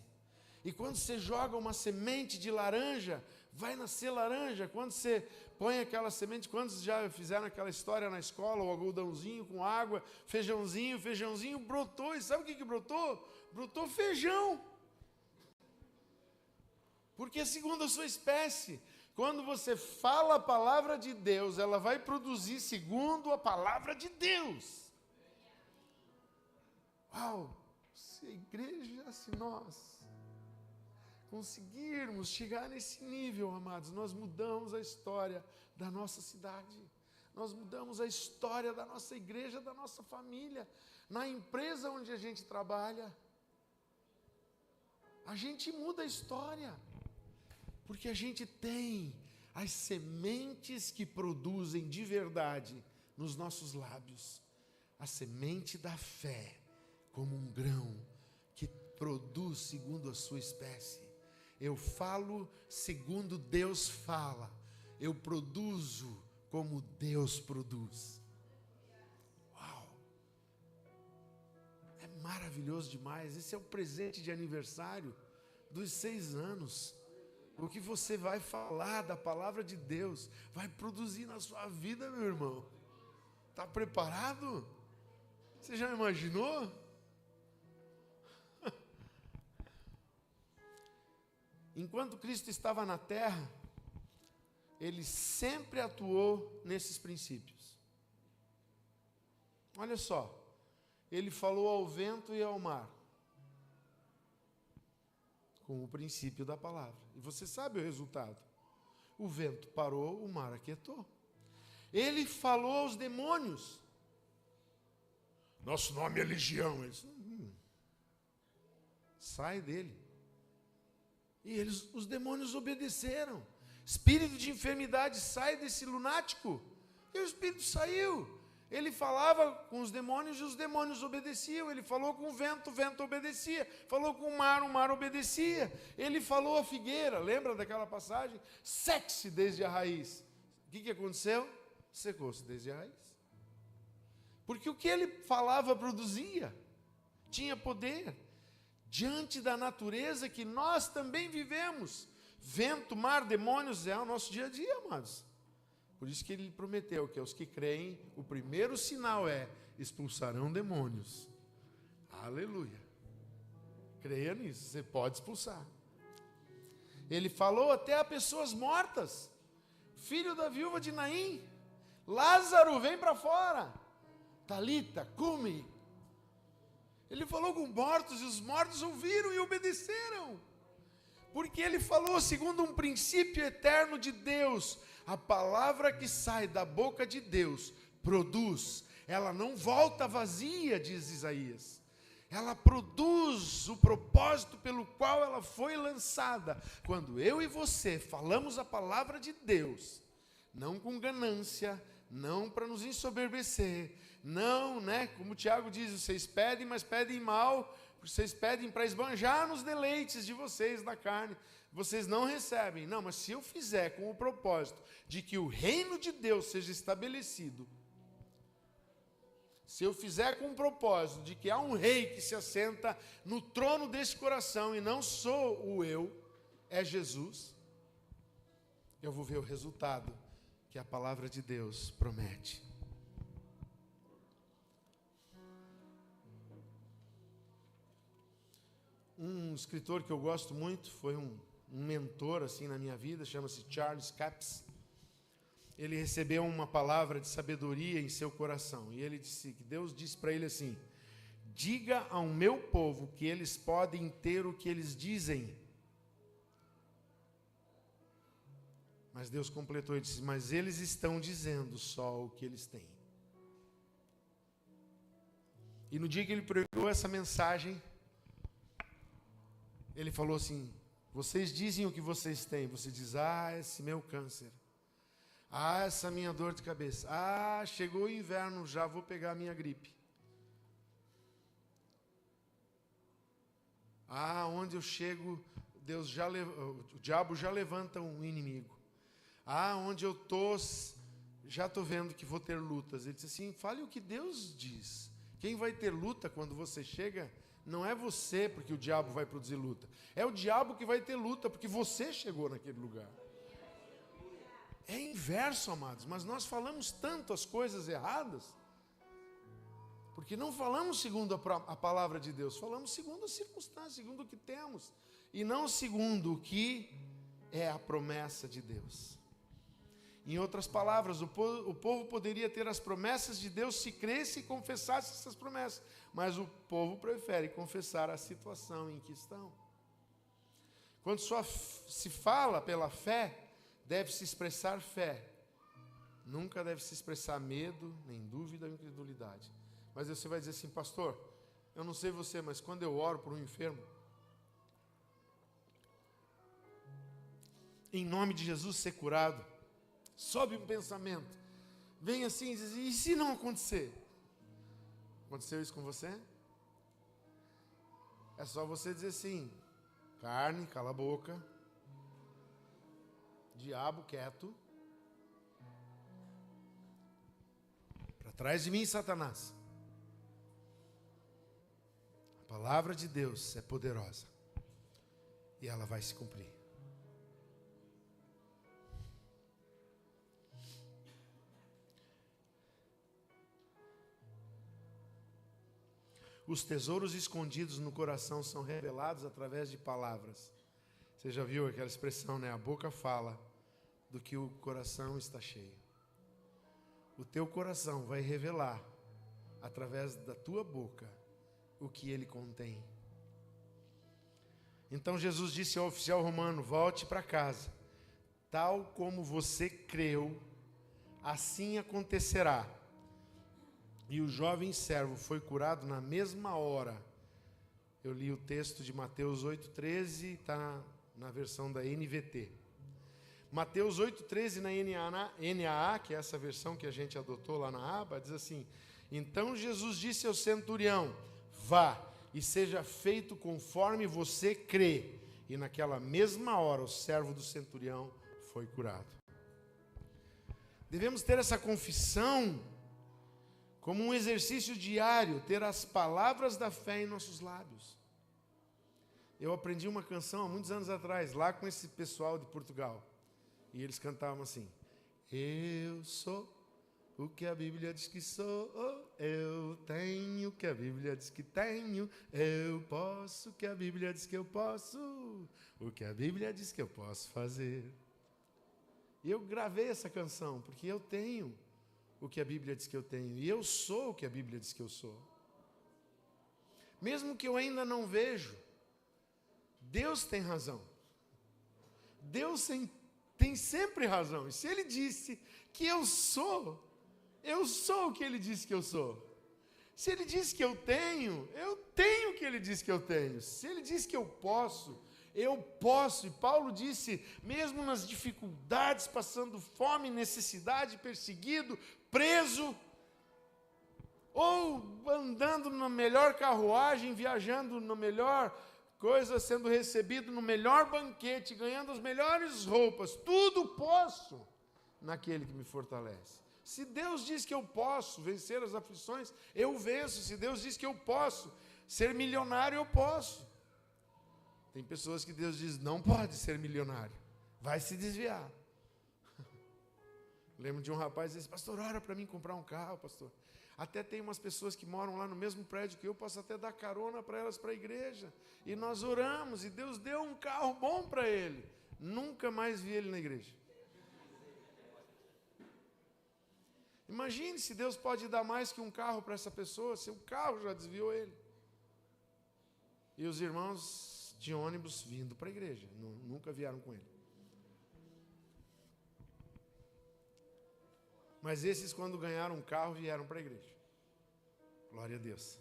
E quando você joga uma semente de laranja, vai nascer laranja. Quando você põe aquela semente, quantos já fizeram aquela história na escola, o algodãozinho com água, feijãozinho brotou, e sabe o que brotou? Brotou feijão. Porque segundo a sua espécie, quando você fala a palavra de Deus, ela vai produzir segundo a palavra de Deus. Uau! Se a igreja, se nós conseguirmos chegar nesse nível, amados, nós mudamos a história da nossa cidade, nós mudamos a história da nossa igreja, da nossa família, na empresa onde a gente trabalha, a gente muda a história, porque a gente tem as sementes que produzem de verdade nos nossos lábios, a semente da fé, como um grão que produz segundo a sua espécie. Eu falo segundo Deus fala. Eu produzo como Deus produz. Uau! É maravilhoso demais. Esse é o presente de aniversário dos 6 anos. O que você vai falar da palavra de Deus vai produzir na sua vida, meu irmão. Está preparado? Você já imaginou? Enquanto Cristo estava na terra, ele sempre atuou nesses princípios. Olha só, ele falou ao vento e ao mar, com o princípio da palavra. E você sabe o resultado. O vento parou, o mar aquietou. Ele falou aos demônios. Nosso nome é Legião. Eles, sai dele. E os demônios obedeceram. Espírito de enfermidade, sai desse lunático. E o espírito saiu. Ele falava com os demônios e os demônios obedeciam. Ele falou com o vento obedecia. Falou com o mar obedecia. Ele falou à figueira, lembra daquela passagem? Seque-se desde a raiz. O que aconteceu? Secou-se desde a raiz. Porque o que ele falava produzia, tinha poder. Diante da natureza que nós também vivemos. Vento, mar, demônios, é o nosso dia a dia, amados. Por isso que ele prometeu que aos que creem, o primeiro sinal é, expulsarão demônios. Aleluia. Creia nisso, você pode expulsar. Ele falou até a pessoas mortas. Filho da viúva de Naim, Lázaro, vem para fora. Talita, cumi. Ele falou com mortos e os mortos ouviram e obedeceram. Porque ele falou segundo um princípio eterno de Deus. A palavra que sai da boca de Deus produz. Ela não volta vazia, diz Isaías. Ela produz o propósito pelo qual ela foi lançada. Quando eu e você falamos a palavra de Deus, não com ganância, não para nos ensoberbecer, não, como o Tiago diz, vocês pedem, mas pedem mal, vocês pedem para esbanjar nos deleites de vocês na carne, vocês não recebem. Não, mas se eu fizer com o propósito de que o reino de Deus seja estabelecido, se eu fizer com o propósito de que há um rei que se assenta no trono desse coração e não sou o eu, é Jesus, eu vou ver o resultado que a palavra de Deus promete. Um escritor que eu gosto muito, foi um mentor assim na minha vida, chama-se Charles Capps. Ele recebeu uma palavra de sabedoria em seu coração, e ele disse que Deus disse para ele assim: diga ao meu povo que eles podem ter o que eles dizem. Mas Deus completou e disse: mas eles estão dizendo só o que eles têm. E no dia que ele pregou essa mensagem, ele falou assim: vocês dizem o que vocês têm. Você diz: esse meu câncer. Essa minha dor de cabeça. Chegou o inverno, já vou pegar a minha gripe. Onde eu chego, o diabo já levanta um inimigo. Onde eu estou, já estou vendo que vou ter lutas. Ele disse assim: fale o que Deus diz. Quem vai ter luta quando você chega, não é você, porque o diabo vai produzir luta. É o diabo que vai ter luta, porque você chegou naquele lugar. É inverso, amados, mas nós falamos tanto as coisas erradas, porque não falamos segundo a palavra de Deus, falamos segundo as circunstâncias, segundo o que temos, e não segundo o que é a promessa de Deus. Em outras palavras, o povo poderia ter as promessas de Deus se cresce e confessasse essas promessas, mas o povo prefere confessar a situação em que estão. Quando se fala pela fé, deve-se expressar fé. Nunca deve se expressar medo, nem dúvida ou incredulidade. Mas você vai dizer assim: pastor, eu não sei você, mas quando eu oro por um enfermo, em nome de Jesus ser curado, sobe um pensamento, vem assim e diz: e se não acontecer? Aconteceu isso com você? É só você dizer assim: carne, cala a boca, diabo, quieto, para trás de mim, Satanás. A palavra de Deus é poderosa e ela vai se cumprir. Os tesouros escondidos no coração são revelados através de palavras. Você já viu aquela expressão, A boca fala do que o coração está cheio. O teu coração vai revelar, através da tua boca, o que ele contém. Então Jesus disse ao oficial romano: volte para casa. Tal como você creu, assim acontecerá. E o jovem servo foi curado na mesma hora. Eu li o texto de Mateus 8,13, está na versão da NVT. Mateus 8,13 na NAA, que é essa versão que a gente adotou lá na aba, diz assim: então Jesus disse ao centurião: vá e seja feito conforme você crê. E naquela mesma hora o servo do centurião foi curado. Devemos ter essa confissão como um exercício diário, ter as palavras da fé em nossos lábios. Eu aprendi uma canção há muitos anos atrás, lá com esse pessoal de Portugal. E eles cantavam assim: eu sou o que a Bíblia diz que sou, eu tenho o que a Bíblia diz que tenho, eu posso o que a Bíblia diz que eu posso, o que a Bíblia diz que eu posso fazer. E eu gravei essa canção, porque eu tenho o que a Bíblia diz que eu tenho, e eu sou o que a Bíblia diz que eu sou. Mesmo que eu ainda não vejo, Deus tem razão. Deus tem sempre razão. E se Ele disse que eu sou o que Ele disse que eu sou. Se Ele disse que eu tenho o que Ele disse que eu tenho. Se Ele disse que eu posso. E Paulo disse, mesmo nas dificuldades, passando fome, necessidade, perseguido, preso, ou andando na melhor carruagem, viajando na melhor coisa, sendo recebido no melhor banquete, ganhando as melhores roupas, tudo posso naquele que me fortalece. Se Deus diz que eu posso vencer as aflições, eu venço. Se Deus diz que eu posso ser milionário, eu posso. Tem pessoas que Deus diz, não pode ser milionário, vai se desviar. Lembro de um rapaz que disse, pastor, ora para mim comprar um carro, pastor. Até tem umas pessoas que moram lá no mesmo prédio que eu, posso até dar carona para elas para a igreja. E nós oramos, e Deus deu um carro bom para ele. Nunca mais vi ele na igreja. Imagine se Deus pode dar mais que um carro para essa pessoa, se o carro já desviou ele. E os irmãos de ônibus vindo para a igreja, nunca vieram com ele. Mas esses, quando ganharam um carro, vieram para a igreja. Glória a Deus.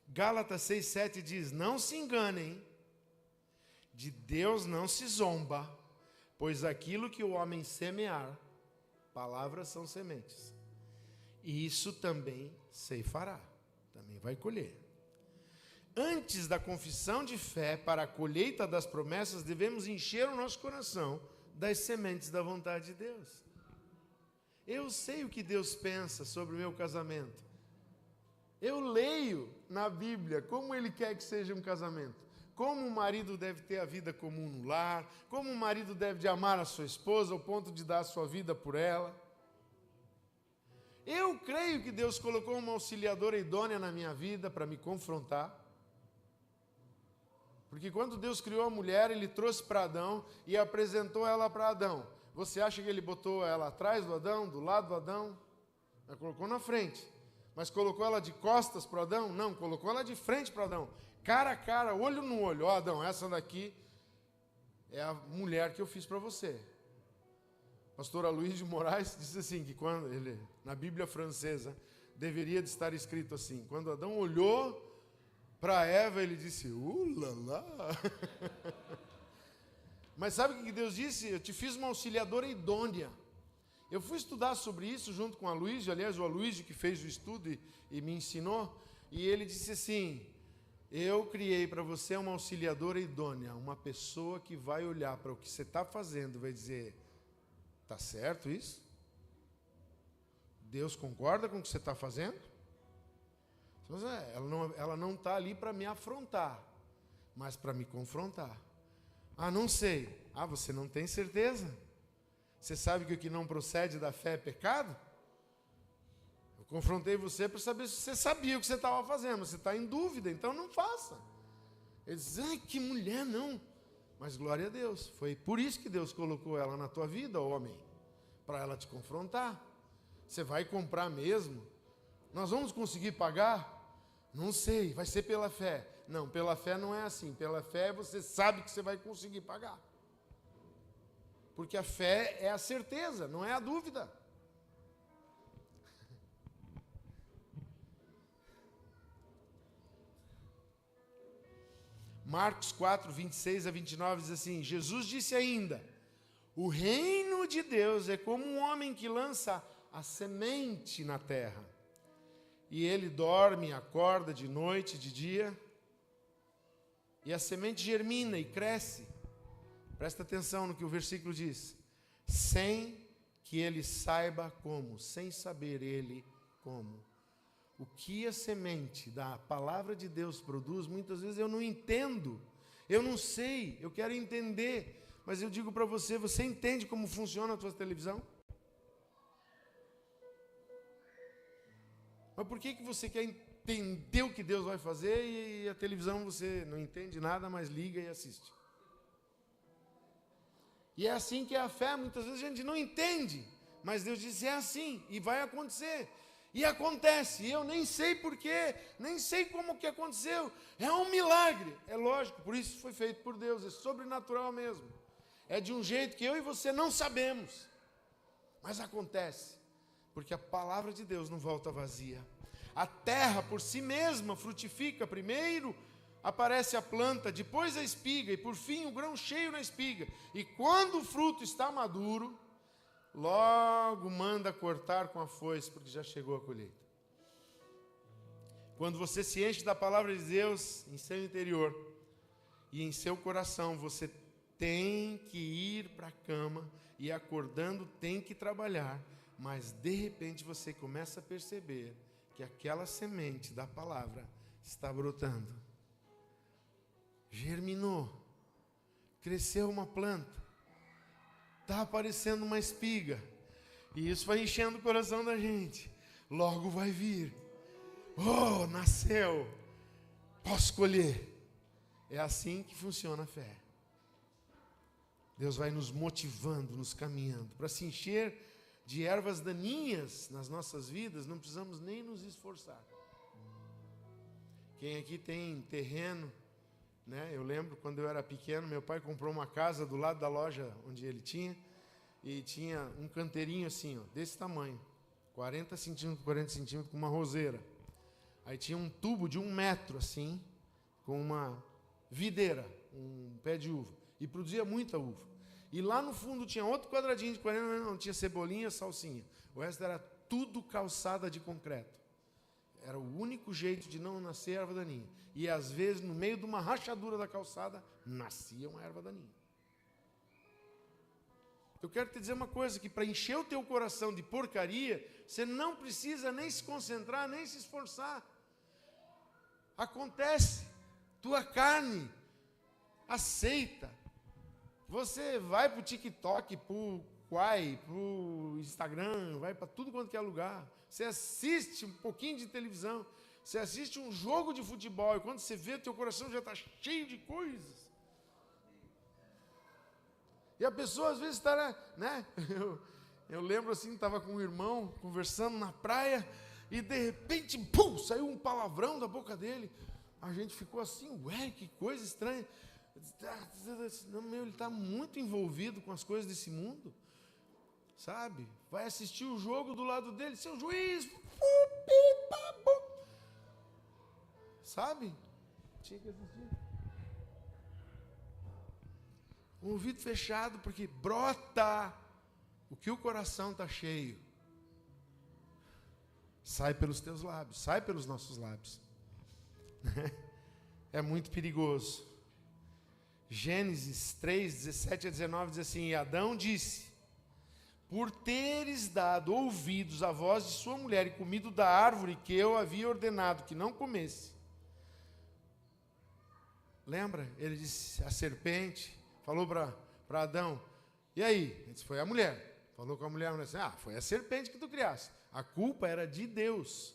Gálatas 6,7 diz, não se enganem, de Deus não se zomba, pois aquilo que o homem semear, palavras são sementes, e isso também ceifará, também vai colher. Antes da confissão de fé para a colheita das promessas, devemos encher o nosso coração das sementes da vontade de Deus. Eu sei o que Deus pensa sobre o meu casamento. Eu leio na Bíblia como Ele quer que seja um casamento. Como o marido deve ter a vida comum no lar, como o marido deve de amar a sua esposa ao ponto de dar a sua vida por ela. Eu creio que Deus colocou uma auxiliadora idônea na minha vida para me confrontar. Porque quando Deus criou a mulher, Ele trouxe para Adão e apresentou ela para Adão. Você acha que Ele botou ela atrás do Adão, do lado do Adão? Ela colocou na frente. Mas colocou ela de costas para Adão? Não, colocou ela de frente para Adão. Cara a cara, olho no olho. Ó, Adão, essa daqui é a mulher que eu fiz para você. Pastor Aloysio de Moraes disse assim, que quando ele, na Bíblia francesa, deveria de estar escrito assim, quando Adão olhou para Eva, ele disse, lá. Mas sabe o que Deus disse? Eu te fiz uma auxiliadora idônea. Eu fui estudar sobre isso junto com o Aloysio, aliás, o Aloysio que fez o estudo e me ensinou, e ele disse assim, eu criei para você uma auxiliadora idônea, uma pessoa que vai olhar para o que você está fazendo, vai dizer, está certo isso? Deus concorda com o que você está fazendo? Ela não está ali para me afrontar, mas para me confrontar. Ah, não sei. Ah, você não tem certeza? Você sabe que o que não procede da fé é pecado? Eu confrontei você para saber se você sabia o que você estava fazendo. Você está em dúvida, então não faça. Ele diz, ai, que mulher, não. Mas glória a Deus, foi por isso que Deus colocou ela na tua vida, homem, para ela te confrontar. Você vai comprar mesmo? Nós vamos conseguir pagar? Não sei, vai ser pela fé. Não, pela fé não é assim. Pela fé você sabe que você vai conseguir pagar. Porque a fé é a certeza, não é a dúvida. Marcos 4, 26 a 29 diz assim: Jesus disse ainda: o reino de Deus é como um homem que lança a semente na terra. E ele dorme e acorda de noite e de dia. E a semente germina e cresce. Presta atenção no que o versículo diz. Sem que ele saiba como, sem saber ele como. O que a semente da palavra de Deus produz, muitas vezes eu não entendo. Eu não sei, eu quero entender. Mas eu digo para você, você entende como funciona a tua televisão? Mas por que você quer entender o que Deus vai fazer e a televisão você não entende nada, mas liga e assiste? E é assim que é a fé, muitas vezes a gente não entende, mas Deus diz, é assim, e vai acontecer. E acontece, e eu nem sei porquê, nem sei como que aconteceu. É um milagre, é lógico, por isso foi feito por Deus, é sobrenatural mesmo. É de um jeito que eu e você não sabemos, mas acontece. Porque a palavra de Deus não volta vazia. A terra por si mesma frutifica. Primeiro aparece a planta, depois a espiga, e por fim o grão cheio na espiga. E quando o fruto está maduro, logo manda cortar com a foice, porque já chegou a colheita. Quando você se enche da palavra de Deus em seu interior e em seu coração, você tem que ir para a cama e acordando tem que trabalhar. Mas de repente você começa a perceber que aquela semente da palavra está brotando. Germinou. Cresceu uma planta. Está aparecendo uma espiga. E isso vai enchendo o coração da gente. Logo vai vir. Oh, nasceu. Posso colher. É assim que funciona a fé. Deus vai nos motivando, nos caminhando. Para se encher de ervas daninhas nas nossas vidas, não precisamos nem nos esforçar. Quem aqui tem terreno, né? Eu lembro quando eu era pequeno, meu pai comprou uma casa do lado da loja onde ele tinha, e tinha um canteirinho assim, ó, desse tamanho, 40 centímetros por 40 centímetros, com uma roseira. Aí tinha um tubo de 1 metro assim, com uma videira, um pé de uva, e produzia muita uva. E lá no fundo tinha outro quadradinho de 40, não tinha cebolinha, salsinha. O resto era tudo calçada de concreto. Era o único jeito de não nascer erva daninha. E às vezes, no meio de uma rachadura da calçada, nascia uma erva daninha. Eu quero te dizer uma coisa, que para encher o teu coração de porcaria, você não precisa nem se concentrar, nem se esforçar. Acontece. Tua carne aceita. Você vai para o TikTok, para o Quai, para o Instagram, vai para tudo quanto que é lugar. Você assiste um pouquinho de televisão, você assiste um jogo de futebol, e quando você vê, o teu coração já está cheio de coisas. E a pessoa às vezes está, né? Eu lembro assim, estava com um irmão conversando na praia, e de repente, pum, saiu um palavrão da boca dele. A gente ficou assim, ué, que coisa estranha. Não, ele está muito envolvido com as coisas desse mundo, sabe? Vai assistir o jogo do lado dele, seu juiz, sabe? Tinha que assistir. Com o ouvido fechado, porque brota o que o coração está cheio. Sai pelos teus lábios, sai pelos nossos lábios. É muito perigoso. Gênesis 3, 17 a 19 diz assim: e Adão disse: por teres dado ouvidos à voz de sua mulher e comido da árvore que eu havia ordenado que não comesse. Lembra? Ele disse, a serpente falou para Adão, e aí? Ele disse, foi a mulher. Falou com a mulher disse, foi a serpente que tu criaste. A culpa era de Deus,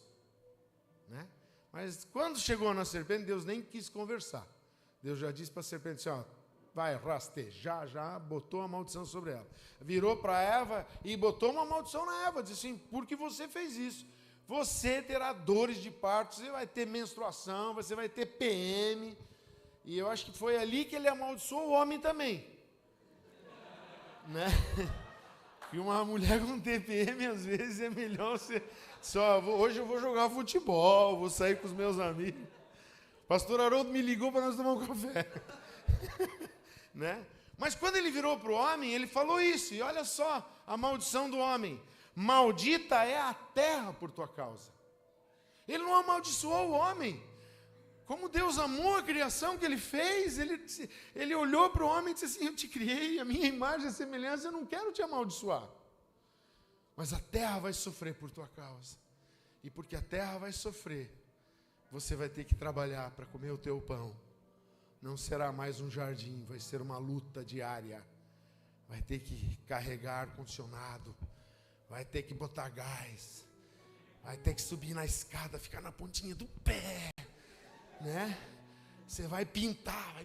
né? Mas quando chegou na serpente, Deus nem quis conversar. Deus já disse para a serpente assim, vai rastejar, já botou a maldição sobre ela. Virou para Eva e botou uma maldição na Eva. Disse assim, porque você fez isso, você terá dores de parto, você vai ter menstruação, você vai ter PM. E eu acho que foi ali que ele amaldiçoou o homem também. Né? E uma mulher com TPM, às vezes, é melhor você... hoje eu vou jogar futebol, vou sair com os meus amigos. Pastor Haroldo me ligou para nós tomar um café. Né? Mas quando ele virou para o homem, ele falou isso. E olha só a maldição do homem. Maldita é a terra por tua causa. Ele não amaldiçoou o homem. Como Deus amou a criação que Ele fez, Ele olhou para o homem e disse assim, eu te criei, a minha imagem e semelhança, eu não quero te amaldiçoar. Mas a terra vai sofrer por tua causa. E porque a terra vai sofrer, você vai ter que trabalhar para comer o teu pão. Não será mais um jardim, vai ser uma luta diária. Vai ter que carregar ar-condicionado, vai ter que botar gás, vai ter que subir na escada, ficar na pontinha do pé, né? Você vai pintar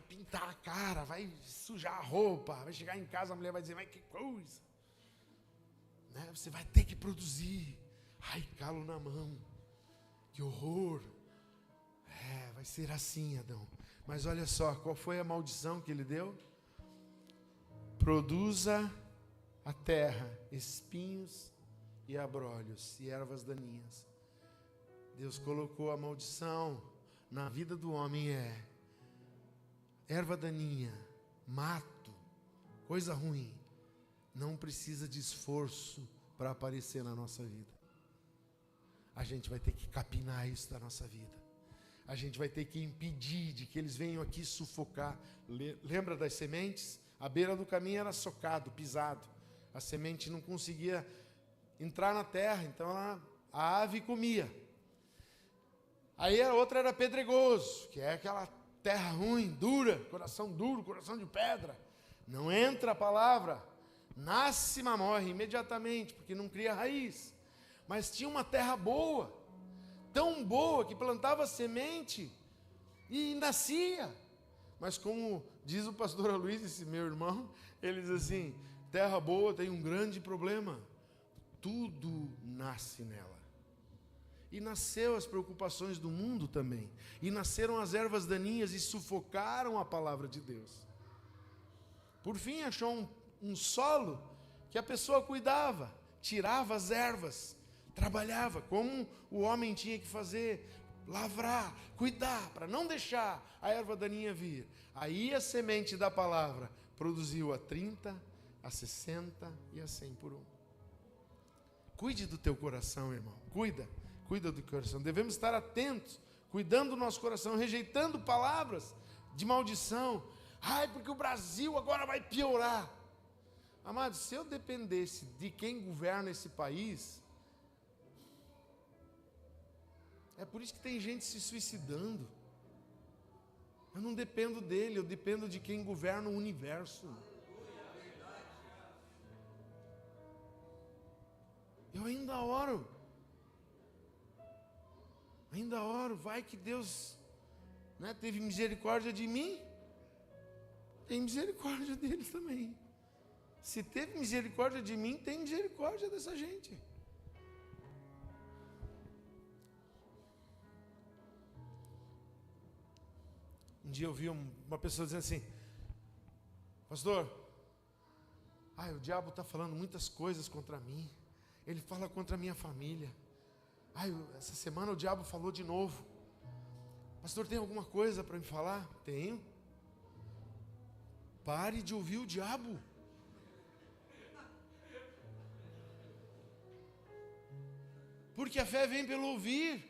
a cara, vai sujar a roupa, vai chegar em casa, a mulher vai dizer, mas que coisa, né? Você vai ter que produzir, ai, calo na mão, que horror, vai ser assim, Adão. Mas olha só, qual foi a maldição que ele deu? Produza a terra espinhos e abrolhos e ervas daninhas. Deus colocou a maldição na vida do homem, erva daninha, mato, coisa ruim, não precisa de esforço para aparecer na nossa vida. A gente vai ter que capinar isso da nossa vida. A gente vai ter que impedir de que eles venham aqui sufocar. Lembra das sementes? A beira do caminho era socado, pisado. A semente não conseguia entrar na terra, então a ave comia. Aí a outra era pedregoso, que é aquela terra ruim, dura, coração duro, coração de pedra. Não entra a palavra, nasce, mas morre imediatamente, porque não cria raiz. Mas tinha uma terra boa, tão boa que plantava semente e nascia. Mas como diz o pastor Luiz, esse meu irmão, ele diz assim, terra boa tem um grande problema, tudo nasce nela. E nasceu as preocupações do mundo também, e nasceram as ervas daninhas e sufocaram a palavra de Deus. Por fim achou um solo que a pessoa cuidava, tirava as ervas, trabalhava, como o homem tinha que fazer, lavrar, cuidar, para não deixar a erva daninha vir. Aí a semente da palavra produziu a 30, a 60 e a 100 por um. Cuide do teu coração, irmão, cuida do coração. Devemos estar atentos, cuidando do nosso coração, rejeitando palavras de maldição. Ai, porque o Brasil agora vai piorar. Amados, se eu dependesse de quem governa esse país, é por isso que tem gente se suicidando. Eu não dependo dele, eu dependo de quem governa o universo. Eu ainda oro, vai que Deus, né, teve misericórdia de mim, tem misericórdia deles também. Se teve misericórdia de mim, tem misericórdia dessa gente. Um dia eu vi uma pessoa dizendo assim, pastor, o diabo está falando muitas coisas contra mim, ele fala contra a minha família, essa semana o diabo falou de novo. Pastor, tem alguma coisa para me falar? Tenho. Pare de ouvir o diabo. Porque a fé vem pelo ouvir.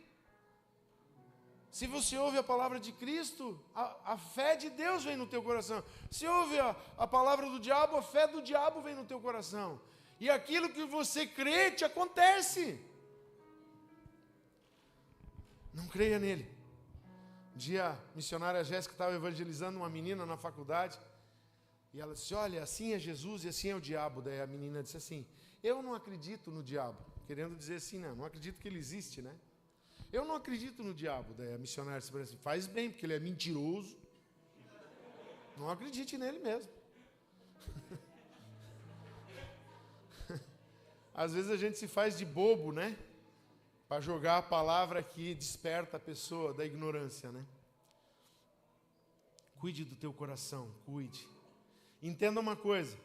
Se você ouve a palavra de Cristo, a fé de Deus vem no teu coração. Se ouve a palavra do diabo, a fé do diabo vem no teu coração. E aquilo que você crê te acontece. Não creia nele. Um dia a missionária Jéssica estava evangelizando uma menina na faculdade. E ela disse, olha, assim é Jesus e assim é o diabo. Daí a menina disse assim, eu não acredito no diabo. Querendo dizer assim, não acredito que ele existe, né? Eu não acredito no diabo. Daí a missionária disse assim, faz bem, porque ele é mentiroso. Não acredite nele mesmo. Às vezes a gente se faz de bobo, né? Para jogar a palavra que desperta a pessoa da ignorância, né? Cuide do teu coração, cuide. Entenda uma coisa.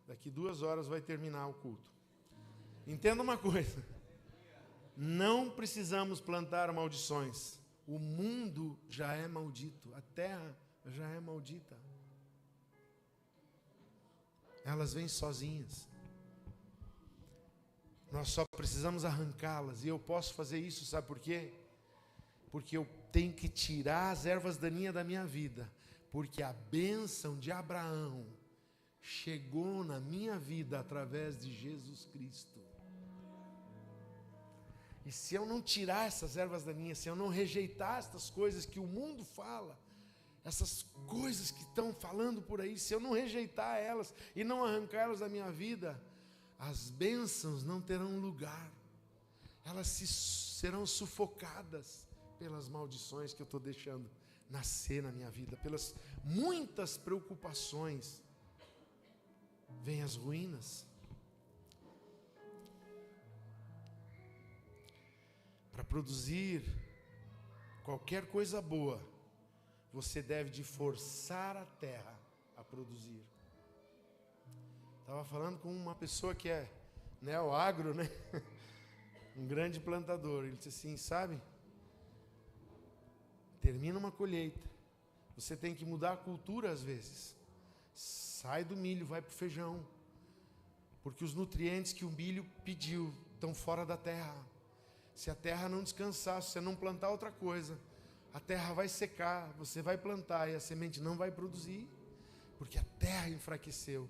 Daqui 2 horas vai terminar o culto. Entenda uma coisa. Não precisamos plantar maldições O mundo já é maldito, a terra já é maldita. Elas vêm sozinhas. Nós só precisamos arrancá-las, e eu posso fazer isso, sabe por quê? Porque eu tenho que tirar as ervas daninhas da minha vida, porque a bênção de Abraão chegou na minha vida através de Jesus Cristo. E se eu não tirar essas ervas daninhas, se eu não rejeitar estas coisas que o mundo fala, essas coisas que estão falando por aí, se eu não rejeitar elas e não arrancá-las da minha vida, as bênçãos não terão lugar. Elas serão sufocadas pelas maldições que eu estou deixando nascer na minha vida, pelas muitas preocupações. Vêm as ruínas. Para produzir qualquer coisa boa, você deve de forçar a terra a produzir. Estava falando com uma pessoa que é neo-agro, né? Um grande plantador. Ele disse assim, sabe? Termina uma colheita. Você tem que mudar a cultura às vezes. Sai do milho, vai para o feijão. Porque os nutrientes que o milho pediu estão fora da terra. Se a terra não descansar, se você não plantar outra coisa, a terra vai secar, você vai plantar e a semente não vai produzir, porque a terra enfraqueceu.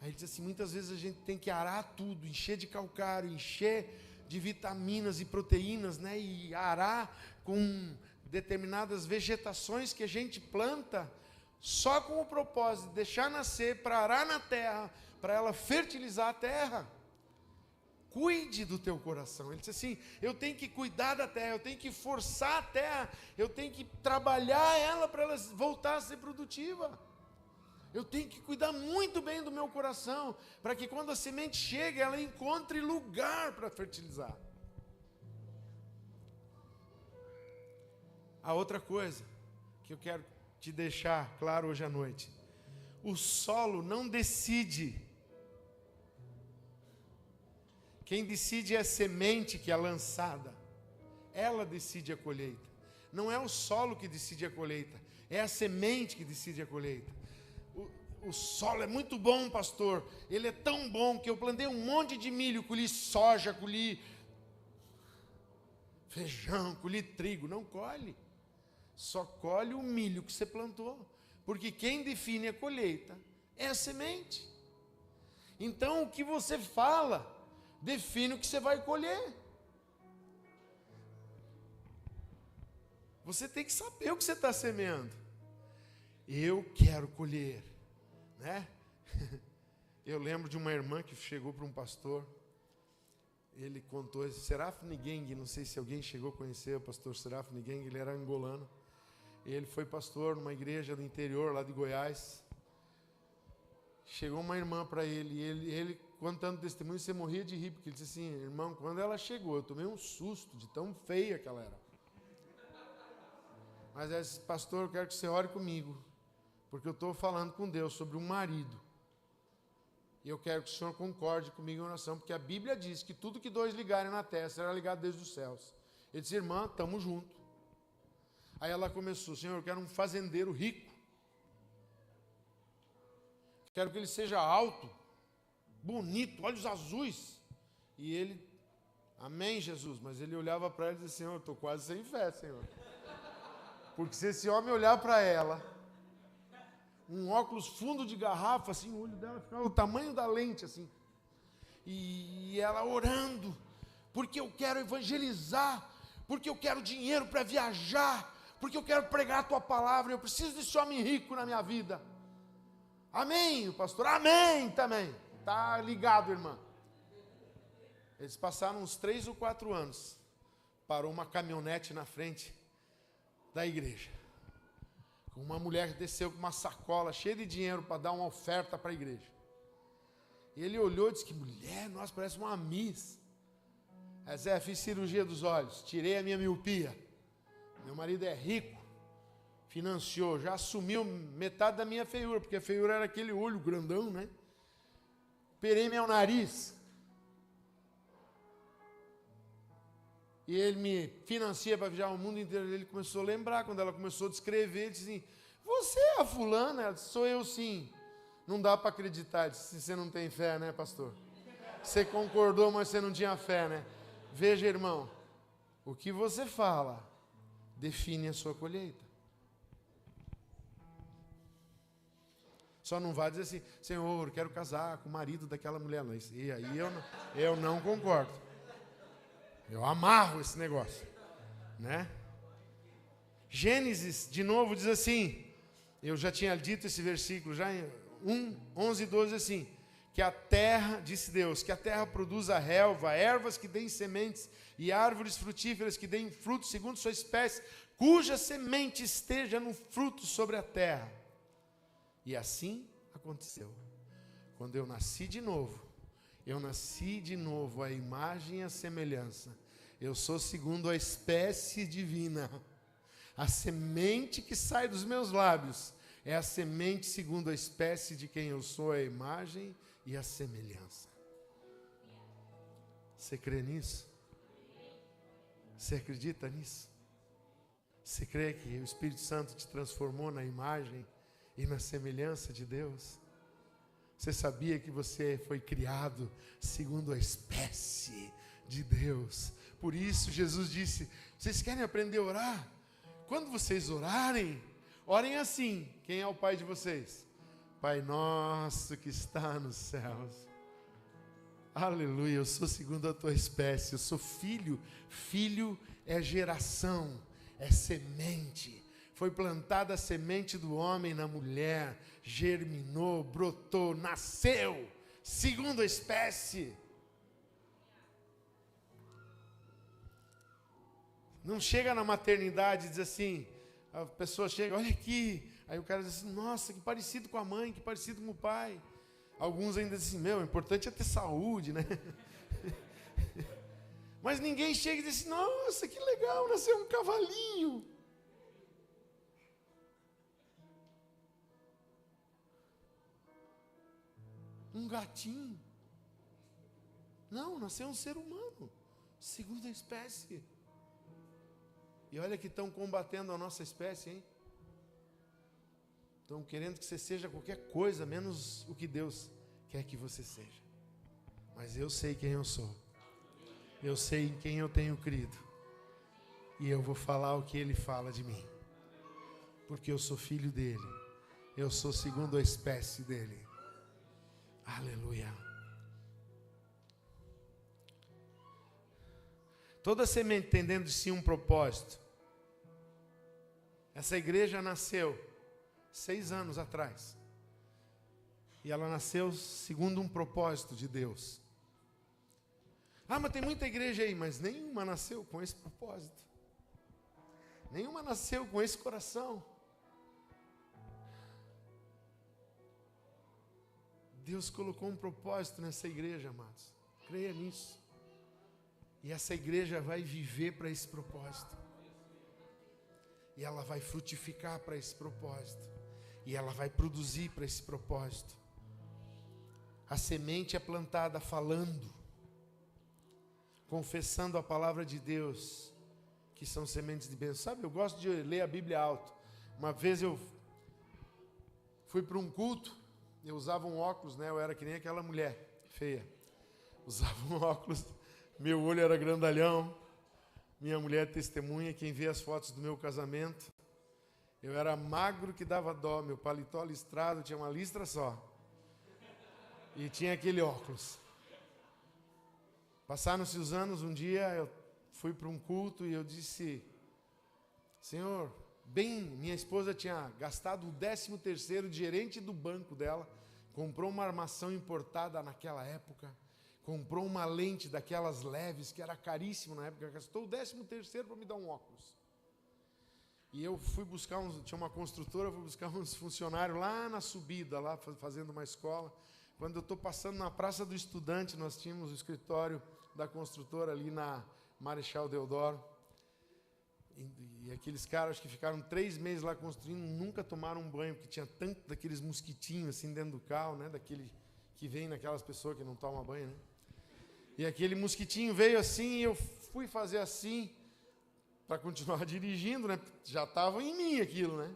Aí ele diz assim, muitas vezes a gente tem que arar tudo, encher de calcário, encher de vitaminas e proteínas, né? E arar com determinadas vegetações que a gente planta, só com o propósito de deixar nascer, para arar na terra, para ela fertilizar a terra. Cuide do teu coração. Ele disse assim, eu tenho que cuidar da terra, eu tenho que forçar a terra, eu tenho que trabalhar ela para ela voltar a ser produtiva. Eu tenho que cuidar muito bem do meu coração, para que quando a semente chegue, ela encontre lugar para fertilizar. A outra coisa que eu quero te deixar claro hoje à noite, o solo não decide. Quem decide é a semente que é lançada. Ela decide a colheita. Não é o solo que decide a colheita, é a semente que decide a colheita. O solo é muito bom, pastor. Ele é tão bom que eu plantei um monte de milho, colhi soja, colhi feijão, colhi trigo. Não colhe. Só colhe o milho que você plantou. Porque quem define a colheita é a semente. Então o que você fala define o que você vai colher. Você tem que saber o que você está semeando. Eu quero colher, né? Eu lembro de uma irmã que chegou para um pastor. Ele contou, Seraf Nigengue, não sei se alguém chegou a conhecer o pastor Seraf Nigengue, ele era angolano. Ele foi pastor numa igreja do interior, lá de Goiás. Chegou uma irmã para ele, e ele contando testemunho, você morria de rir, porque ele disse assim, irmão, quando ela chegou, eu tomei um susto de tão feia que ela era. Mas ela disse, pastor, eu quero que você ore comigo, porque eu estou falando com Deus sobre um marido. E eu quero que o senhor concorde comigo em oração, porque a Bíblia diz que tudo que dois ligarem na terra será ligado desde os céus. Ele disse, irmã, estamos juntos. Aí ela começou, Senhor, eu quero um fazendeiro rico. Quero que ele seja alto, bonito, olhos azuis. E ele, amém, Jesus. Mas ele olhava para ela e dizia, Senhor, eu estou quase sem fé, Senhor. Porque se esse homem olhar para ela, um óculos fundo de garrafa, assim, o olho dela ficava o tamanho da lente, assim. E ela orando, porque eu quero evangelizar, porque eu quero dinheiro para viajar, porque eu quero pregar a tua palavra, eu preciso desse homem rico na minha vida. Amém, pastor? Amém também. Está ligado, irmã. Eles passaram uns 3 ou 4 anos. Parou uma caminhonete na frente da igreja. Uma mulher desceu com uma sacola cheia de dinheiro para dar uma oferta para a igreja. E ele olhou e disse, que mulher, nossa, parece uma miss. Aí fiz cirurgia dos olhos, tirei a minha miopia. Meu marido é rico, financiou, já assumiu metade da minha feiura, porque a feiura era aquele olho grandão, né? Operei meu nariz. e ele me financia para viajar o mundo inteiro. Ele começou a lembrar, quando ela começou a descrever, ele disse assim, você é a fulana? Ela disse, sou eu sim. Não dá para acreditar, se você não tem fé, né, pastor? Você concordou, mas você não tinha fé, né? Veja, irmão, o que você fala define a sua colheita. Só não vai dizer assim, Senhor, quero casar com o marido daquela mulher. E aí eu não concordo. Eu amarro esse negócio, né? Gênesis, de novo, diz assim, eu já tinha dito esse versículo, já em 11 e 12, assim, que a terra, disse Deus, que a terra produza relva, ervas que deem sementes e árvores frutíferas que deem frutos segundo sua espécie, cuja semente esteja no fruto sobre a terra. E assim aconteceu. Quando eu nasci de novo à imagem e à semelhança. Eu sou segundo a espécie divina. A semente que sai dos meus lábios é a semente segundo a espécie de quem eu sou, a imagem e a semelhança. Você crê nisso? Você acredita nisso? Você crê que o Espírito Santo te transformou na imagem e na semelhança de Deus? Você sabia que você foi criado segundo a espécie de Deus? Por isso Jesus disse, vocês querem aprender a orar? Quando vocês orarem, orem assim. Quem é o pai de vocês? Pai nosso que está nos céus. Aleluia, eu sou segundo a tua espécie, eu sou filho. Filho é geração, é semente. Foi plantada a semente do homem na mulher, germinou, brotou, nasceu, segundo a espécie. Não chega na maternidade e diz assim, a pessoa chega, olha aqui, aí o cara diz assim, nossa, que parecido com a mãe, que parecido com o pai. Alguns ainda dizem, o importante é ter saúde, né? Mas ninguém chega e diz assim, nossa, que legal, nasceu um cavalinho. Um gatinho. Não, nasceu um ser humano, segundo a espécie. E olha que estão combatendo a nossa espécie, hein? Estão querendo que você seja qualquer coisa, menos o que Deus quer que você seja. Mas eu sei quem eu sou. Eu sei em quem eu tenho crido. E eu vou falar o que Ele fala de mim. Porque eu sou filho dEle. Eu sou segundo a espécie dEle. Aleluia. Toda semente tem dentro de si um propósito. Essa igreja nasceu 6 anos atrás. E ela nasceu segundo um propósito de Deus. Mas tem muita igreja aí, mas nenhuma nasceu com esse propósito. Nenhuma nasceu com esse coração. Deus colocou um propósito nessa igreja, amados. Creia nisso. E essa igreja vai viver para esse propósito. E ela vai frutificar para esse propósito. E ela vai produzir para esse propósito. A semente é plantada falando, confessando a palavra de Deus, que são sementes de bênção. Sabe, eu gosto de ler a Bíblia alto. Uma vez eu fui para um culto, eu usava um óculos, né? Eu era que nem aquela mulher feia. Usava um óculos, meu olho era grandalhão. Minha mulher testemunha, quem vê as fotos do meu casamento. Eu era magro que dava dó, meu paletó listrado, tinha uma listra só. E tinha aquele óculos. Passaram-se os anos, um dia eu fui para um culto e eu disse, Senhor, minha esposa tinha gastado o 13º de gerente do banco dela, comprou uma armação importada naquela época, comprou uma lente daquelas leves, que era caríssimo na época, gastou o 13º para me dar um óculos. E eu fui buscar, tinha uma construtora, fui buscar uns funcionários lá na subida, lá fazendo uma escola. Quando eu estou passando na Praça do Estudante, nós tínhamos o escritório da construtora ali na Marechal Deodoro. E aqueles caras que ficaram 3 meses lá construindo, nunca tomaram um banho, porque tinha tanto daqueles mosquitinhos assim dentro do carro, né? Daquele que vem naquelas pessoas que não tomam banho, né? E aquele mosquitinho veio assim, e eu fui fazer assim, para continuar dirigindo, né? Já estava em mim aquilo, né?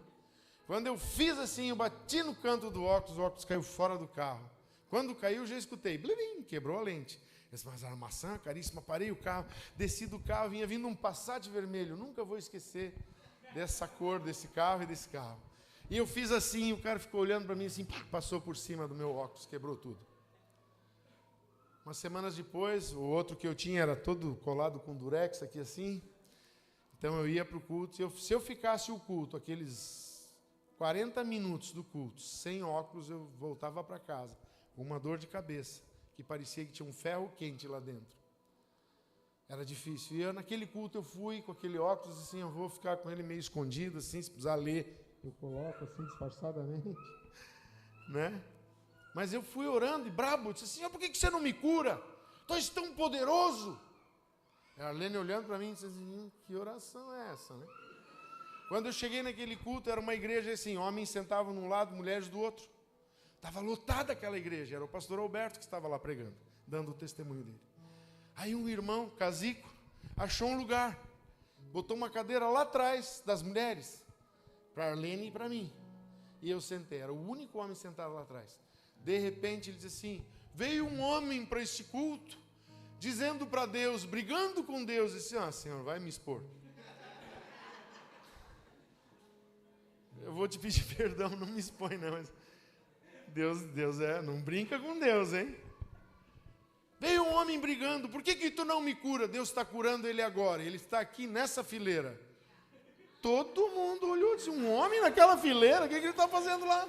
Quando eu fiz assim, eu bati no canto do óculos, o óculos caiu fora do carro. Quando caiu, já escutei, blim, quebrou a lente. Eu disse, mas a maçã caríssima, parei o carro, desci do carro, vinha vindo um Passat vermelho. Nunca vou esquecer dessa cor, desse carro e desse carro. E eu fiz assim, o cara ficou olhando para mim assim, passou por cima do meu óculos, quebrou tudo. Umas semanas depois, o outro que eu tinha era todo colado com durex aqui assim. Então eu ia para o culto. Se eu ficasse o culto, aqueles 40 minutos do culto, sem óculos, eu voltava para casa com uma dor de cabeça, que parecia que tinha um ferro quente lá dentro. Era difícil. E eu, naquele culto, eu fui com aquele óculos, assim, eu vou ficar com ele meio escondido, assim, se precisar ler, eu coloco assim, disfarçadamente, né? Mas eu fui orando e brabo, disse assim, por que você não me cura? Tu és tão poderoso. A Arlene olhando para mim, disse assim, que oração é essa, né? Quando eu cheguei naquele culto, era uma igreja assim, homens sentavam num lado, mulheres do outro. Estava lotada aquela igreja, era o pastor Alberto que estava lá pregando, dando o testemunho dele. Aí um irmão, Casico, achou um lugar, botou uma cadeira lá atrás das mulheres, para a Arlene e para mim. E eu sentei, era o único homem sentado lá atrás. De repente ele disse assim, veio um homem para este culto, dizendo para Deus, brigando com Deus, disse, Senhor, vai me expor. Eu vou te pedir perdão, não me expõe não, mas Deus não brinca com Deus, hein? Veio um homem brigando, por que tu não me cura? Deus está curando ele agora, ele está aqui nessa fileira. Todo mundo olhou e disse, um homem naquela fileira, o que ele está fazendo lá?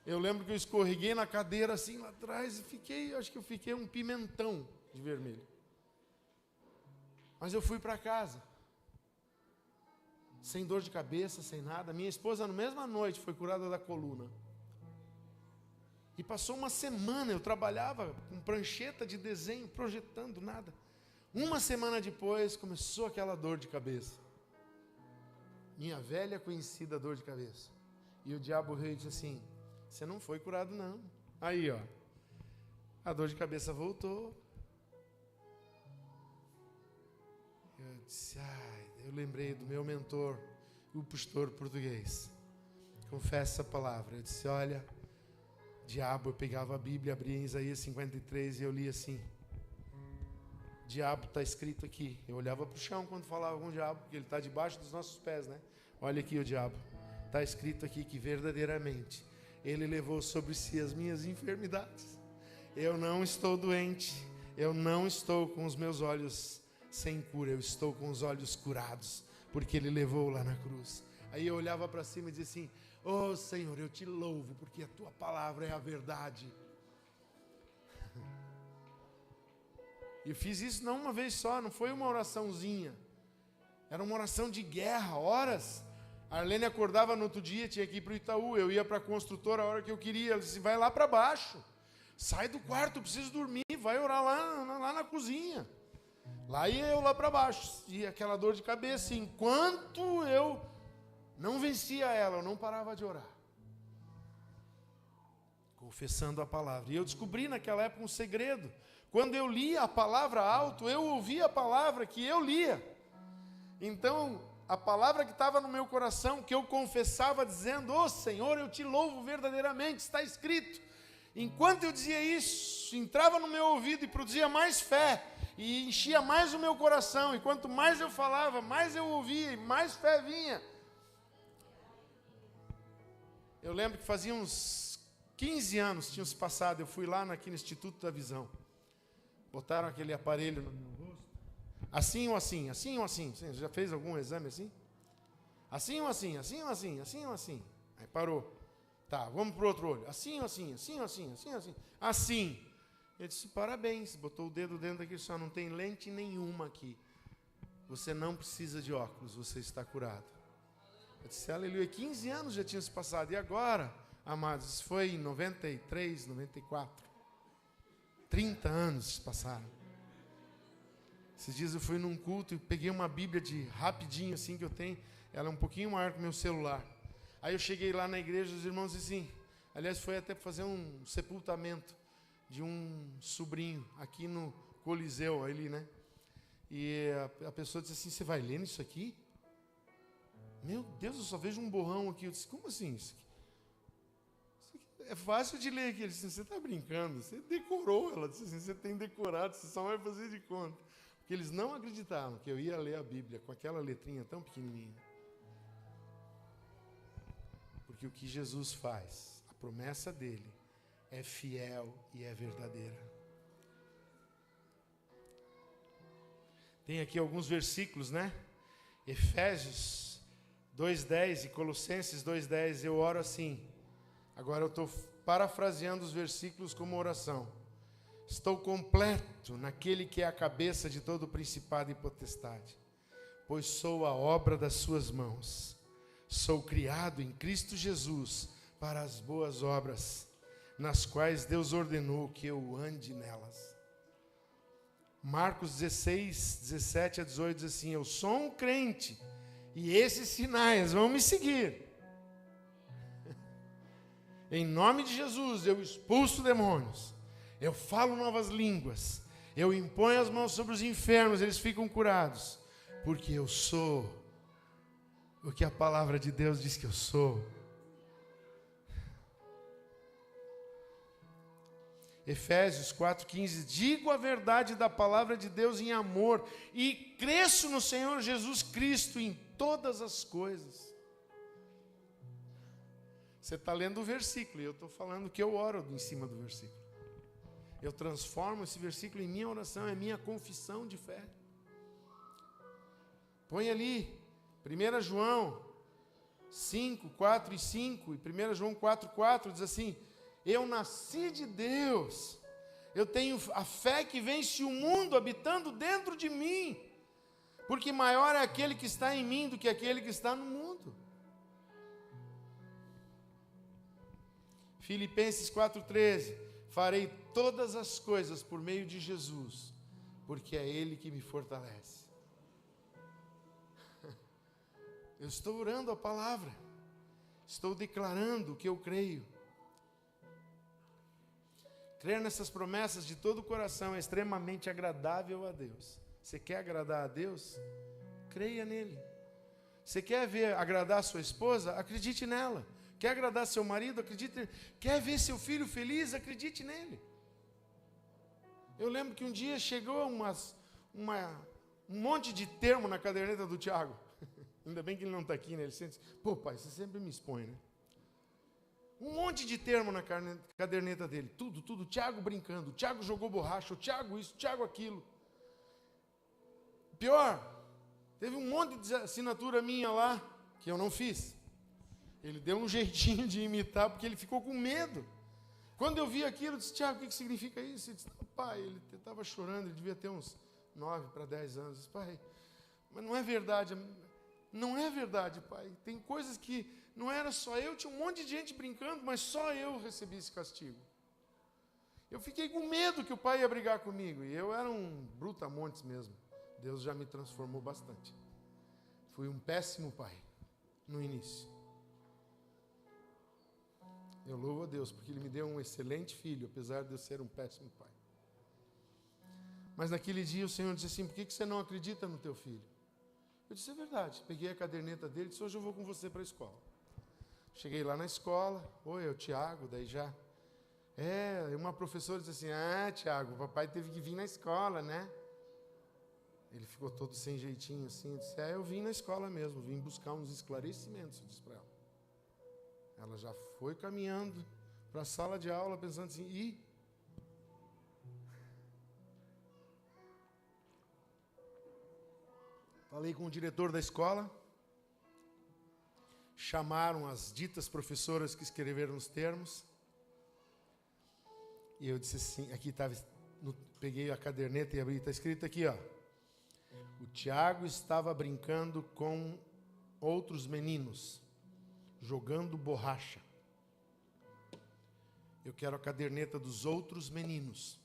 Eu lembro que eu escorreguei na cadeira assim lá atrás e acho que eu fiquei um pimentão de vermelho. Mas eu fui para casa, sem dor de cabeça, sem nada. Minha esposa, na mesma noite, foi curada da coluna. E passou uma semana, eu trabalhava com prancheta de desenho, projetando, nada. Uma semana depois, começou aquela dor de cabeça. Minha velha conhecida dor de cabeça. E o diabo veio e disse assim, você não foi curado não. Aí, a dor de cabeça voltou. Eu disse, eu lembrei do meu mentor, o pastor português. Confessa a palavra. Eu disse, olha, diabo, eu pegava a Bíblia, abria em Isaías 53 e eu lia assim. Diabo está escrito aqui. Eu olhava para o chão quando falava com o diabo, porque ele está debaixo dos nossos pés, né? Olha aqui o diabo. Está escrito aqui que verdadeiramente ele levou sobre si as minhas enfermidades. Eu não estou doente. Eu não estou com os meus olhos sem cura. Eu estou com os olhos curados, porque ele levou lá na cruz. Aí eu olhava para cima e dizia assim, Senhor, eu te louvo, porque a tua palavra é a verdade. E eu fiz isso não uma vez só, não foi uma oraçãozinha. Era uma oração de guerra, horas. A Arlene acordava no outro dia, tinha que ir para o Itaú, eu ia para a construtora a hora que eu queria. Ela disse, vai lá para baixo, sai do quarto, eu preciso dormir, vai orar lá na cozinha. Lá ia eu lá para baixo, e aquela dor de cabeça, enquanto eu não vencia ela, eu não parava de orar. Confessando a palavra. E eu descobri naquela época um segredo. Quando eu lia a palavra alto, eu ouvia a palavra que eu lia. Então, a palavra que estava no meu coração, que eu confessava dizendo, Senhor, eu te louvo verdadeiramente, está escrito. Enquanto eu dizia isso, entrava no meu ouvido e produzia mais fé, e enchia mais o meu coração, e quanto mais eu falava, mais eu ouvia, e mais fé vinha. Eu lembro que fazia uns 15 anos, tinham se passado, eu fui lá aqui no Instituto da Visão. Botaram aquele aparelho no meu rosto. Assim ou assim, assim ou assim. Você já fez algum exame assim? Assim ou assim, assim ou assim, assim ou assim. Aí parou. Tá, vamos para o outro olho. Assim ou assim, assim ou assim, assim ou assim. Assim. Eu disse, parabéns. Botou o dedo dentro daqui, só não tem lente nenhuma aqui. Você não precisa de óculos, você está curado. Eu disse, aleluia, 15 anos já tinham se passado. E agora, amados, isso foi em 93, 94. 30 anos se passaram. Esses dias eu fui num culto e peguei uma Bíblia de rapidinho assim que eu tenho. Ela é um pouquinho maior que o meu celular. Aí eu cheguei lá na igreja, os irmãos assim, aliás, foi até para fazer um sepultamento de um sobrinho aqui no Coliseu, ali, né? E a pessoa disse assim, você vai lendo isso aqui? Meu Deus, eu só vejo um borrão aqui. Eu disse, como assim? Isso aqui é fácil de ler aqui. Ele disse, você está brincando? Você decorou. Ela disse assim, você tem decorado, você só vai fazer de conta. Porque eles não acreditavam que eu ia ler a Bíblia com aquela letrinha tão pequenininha. Porque o que Jesus faz, a promessa dele, é fiel e é verdadeira. Tem aqui alguns versículos, né? Efésios 2:10 e Colossenses 2:10, eu oro assim. Agora eu estou parafraseando os versículos como oração. Estou completo naquele que é a cabeça de todo principado e potestade, pois sou a obra das suas mãos. Sou criado em Cristo Jesus para as boas obras, nas quais Deus ordenou que eu ande nelas. Marcos 16:17-18 diz assim, eu sou um crente, e esses sinais vão me seguir. Em nome de Jesus, eu expulso demônios, eu falo novas línguas, eu imponho as mãos sobre os enfermos, eles ficam curados, porque eu sou o que a palavra de Deus diz que eu sou. Efésios 4:15, digo a verdade da palavra de Deus em amor e cresço no Senhor Jesus Cristo em todas as coisas. Você está lendo o versículo e eu estou falando que eu oro em cima do versículo. Eu transformo esse versículo em minha oração, é minha confissão de fé. Põe ali, 1 João 5, 4 e 5, e 1 João 4, 4 diz assim, eu nasci de Deus, eu tenho a fé que vence o mundo habitando dentro de mim, porque maior é aquele que está em mim do que aquele que está no mundo. Filipenses 4:13, farei todas as coisas por meio de Jesus, porque é Ele que me fortalece. Eu estou orando a palavra, estou declarando o que eu creio. Crer nessas promessas de todo o coração é extremamente agradável a Deus. Você quer agradar a Deus? Creia nele. Você quer ver agradar sua esposa? Acredite nela. Quer agradar seu marido? Acredite nele. Quer ver seu filho feliz? Acredite nele. Eu lembro que um dia chegou um monte de termo na caderneta do Tiago. Ainda bem que ele não está aqui, né? Ele sempre diz, pô pai, você sempre me expõe, né? Um monte de termo na caderneta dele, tudo, Tiago brincando, o Tiago jogou borracha, o Tiago isso, o Tiago aquilo. Pior, teve um monte de assinatura minha lá, que eu não fiz. Ele deu um jeitinho de imitar, porque ele ficou com medo. Quando eu vi aquilo, eu disse, Tiago, o que significa isso? Ele disse, pai, ele estava chorando, ele devia ter uns 9 para 10 anos. Eu disse, pai, mas não é verdade, pai. Tem coisas que não era só eu, tinha um monte de gente brincando, mas só eu recebi esse castigo. Eu fiquei com medo que o pai ia brigar comigo, e eu era um brutamontes mesmo. Deus já me transformou bastante. Fui um péssimo pai, no início. Eu louvo a Deus, porque Ele me deu um excelente filho, apesar de eu ser um péssimo pai. Mas naquele dia o Senhor disse assim, por que você não acredita no teu filho? Eu disse, é verdade. Peguei a caderneta dele e disse, hoje eu vou com você para a escola. Cheguei lá na escola, oi, é o Tiago, daí já. Uma professora disse assim, Tiago, o papai teve que vir na escola, né? Ele ficou todo sem jeitinho assim, eu disse, eu vim na escola mesmo, vim buscar uns esclarecimentos, eu disse para ela. Ela já foi caminhando para a sala de aula, pensando assim, falei com o diretor da escola, chamaram as ditas professoras que escreveram os termos, e eu disse assim, aqui estava, peguei a caderneta e abri, está escrito aqui, ó, o Tiago estava brincando com outros meninos, jogando borracha. Eu quero a caderneta dos outros meninos,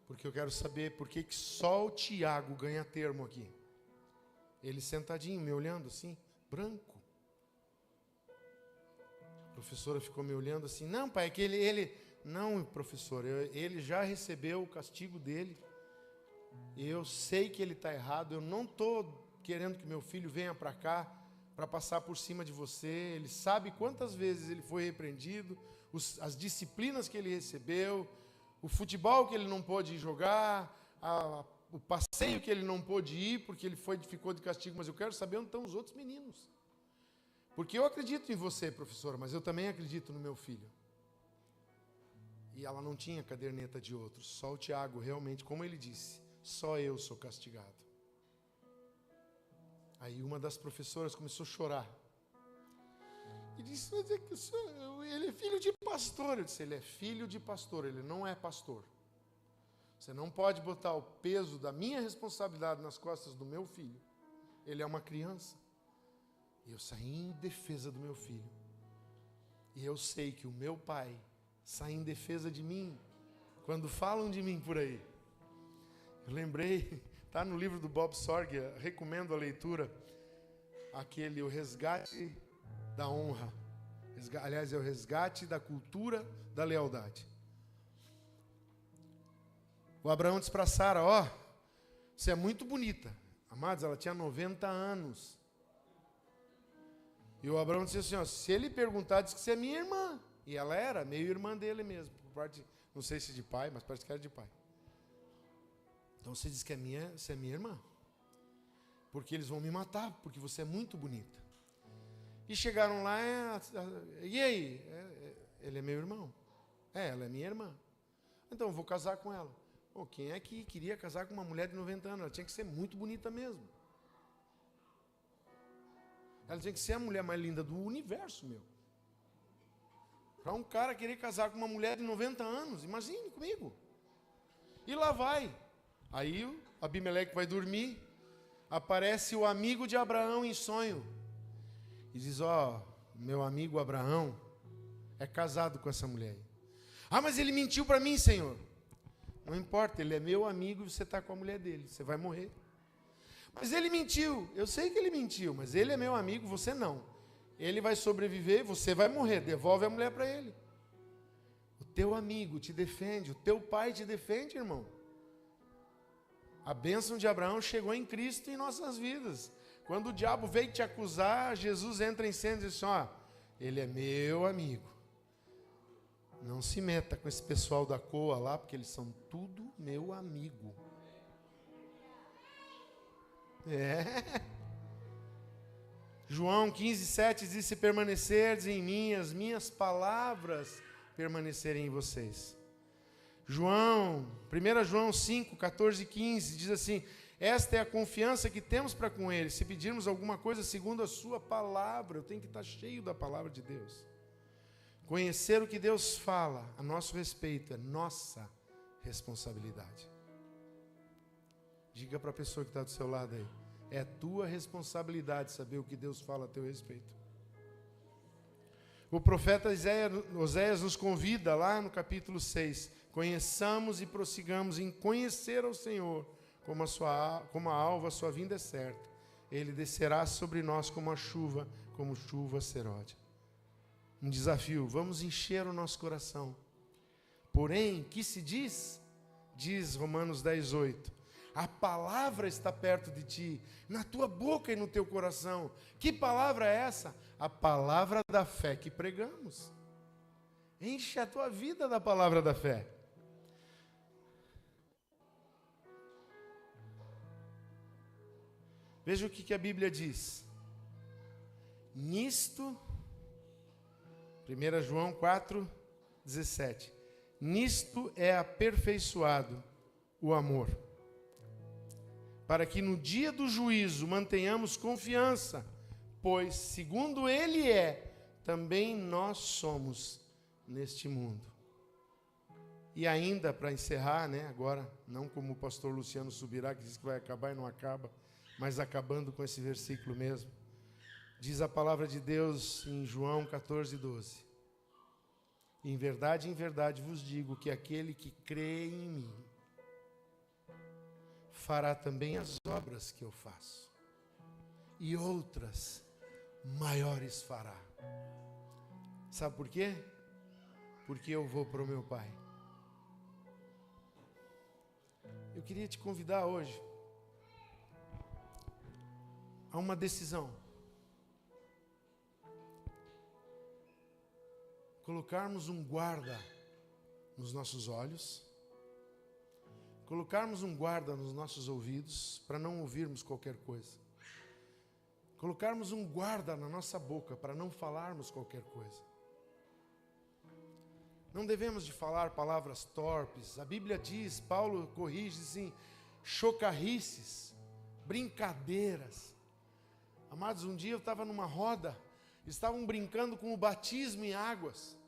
porque eu quero saber por que só o Tiago ganha termo aqui. Ele sentadinho, me olhando assim, branco. A professora ficou me olhando assim, não pai, é que ele... Não, professor, ele já recebeu o castigo dele, Eu sei que ele está errado, eu não estou querendo que meu filho venha para cá para passar por cima de você. Ele sabe quantas vezes ele foi repreendido, as disciplinas que ele recebeu, o futebol que ele não pôde jogar, o passeio que ele não pôde ir porque ele ficou de castigo. Mas eu quero saber onde estão os outros meninos. Porque eu acredito em você, professora, mas eu também acredito no meu filho. E ela não tinha caderneta de outros, só o Tiago, realmente, como ele disse, só eu sou castigado. Aí uma das professoras começou a chorar. E disse, mas é que ele é filho de pastor. Eu disse, ele é filho de pastor, ele não é pastor. Você não pode botar o peso da minha responsabilidade nas costas do meu filho. Ele é uma criança. E eu saí em defesa do meu filho. E eu sei que o meu pai sai em defesa de mim quando falam de mim por aí. Eu lembrei, está no livro do Bob Sorge, recomendo a leitura, o resgate da honra. Aliás, é o resgate da cultura da lealdade. O Abraão disse para Sara, ó, você é muito bonita. Amados, ela tinha 90 anos. E o Abraão disse assim, ó, se ele perguntar, diz que você é minha irmã. E ela era meio irmã dele mesmo, por parte, não sei se de pai, mas parece que era de pai. Então você diz que você é minha irmã. Porque eles vão me matar, porque você é muito bonita. E chegaram lá, e aí? Ele é meu irmão. Ela é minha irmã. Então eu vou casar com ela. Pô, quem é que queria casar com uma mulher de 90 anos? Ela tinha que ser muito bonita mesmo. Ela tinha que ser a mulher mais linda do universo, meu. Para um cara querer casar com uma mulher de 90 anos, imagine comigo. E lá vai. Aí o Abimeleque vai dormir, aparece o amigo de Abraão em sonho. E diz, ó, meu amigo Abraão é casado com essa mulher. Ah, mas ele mentiu para mim, Senhor. Não importa, ele é meu amigo e você está com a mulher dele, você vai morrer. Mas ele mentiu, eu sei que ele mentiu, mas ele é meu amigo, você não. Ele vai sobreviver, você vai morrer, devolve a mulher para ele. O teu amigo te defende, o teu pai te defende, irmão. A bênção de Abraão chegou em Cristo em nossas vidas. Quando o diabo veio te acusar, Jesus entra em cena e diz assim, ó, ele é meu amigo. Não se meta com esse pessoal da COA lá, porque eles são tudo meu amigo. João 15:7 diz, se permanecerdes em mim, as minhas palavras permanecerem em vocês. 1 João 5:14-15 diz assim, esta é a confiança que temos para com Ele, se pedirmos alguma coisa segundo a sua palavra. Eu tenho que estar cheio da palavra de Deus. Conhecer o que Deus fala a nosso respeito é nossa responsabilidade. Diga para a pessoa que está do seu lado aí, é tua responsabilidade saber o que Deus fala a teu respeito. O profeta Oséias nos convida lá no capítulo 6, conheçamos e prossigamos em conhecer ao Senhor, como a alva a sua vinda é certa. Ele descerá sobre nós como chuva seródia. Um desafio, vamos encher o nosso coração. Porém, que se diz? Diz Romanos 10:8. A palavra está perto de ti, na tua boca e no teu coração. Que palavra é essa? A palavra da fé que pregamos. Enche a tua vida da palavra da fé. Veja o que a Bíblia diz. Nisto, 1 João 4:17. Nisto é aperfeiçoado o amor, para que no dia do juízo mantenhamos confiança, pois segundo Ele é, também nós somos neste mundo. E ainda para encerrar, agora, não como o pastor Luciano Subirá, que diz que vai acabar e não acaba, mas acabando com esse versículo mesmo, diz a palavra de Deus em João 14:12. Em verdade vos digo que aquele que crê em mim, fará também as obras que eu faço, e outras maiores fará. Sabe por quê? Porque eu vou para o meu Pai. Eu queria te convidar hoje a uma decisão. Colocarmos um guarda nos nossos olhos, colocarmos um guarda nos nossos ouvidos para não ouvirmos qualquer coisa, colocarmos um guarda na nossa boca para não falarmos qualquer coisa. Não devemos de falar palavras torpes. A Bíblia diz, Paulo corrige assim, chocarrices, brincadeiras. Amados, um dia eu estava numa roda, estavam brincando com o batismo em águas.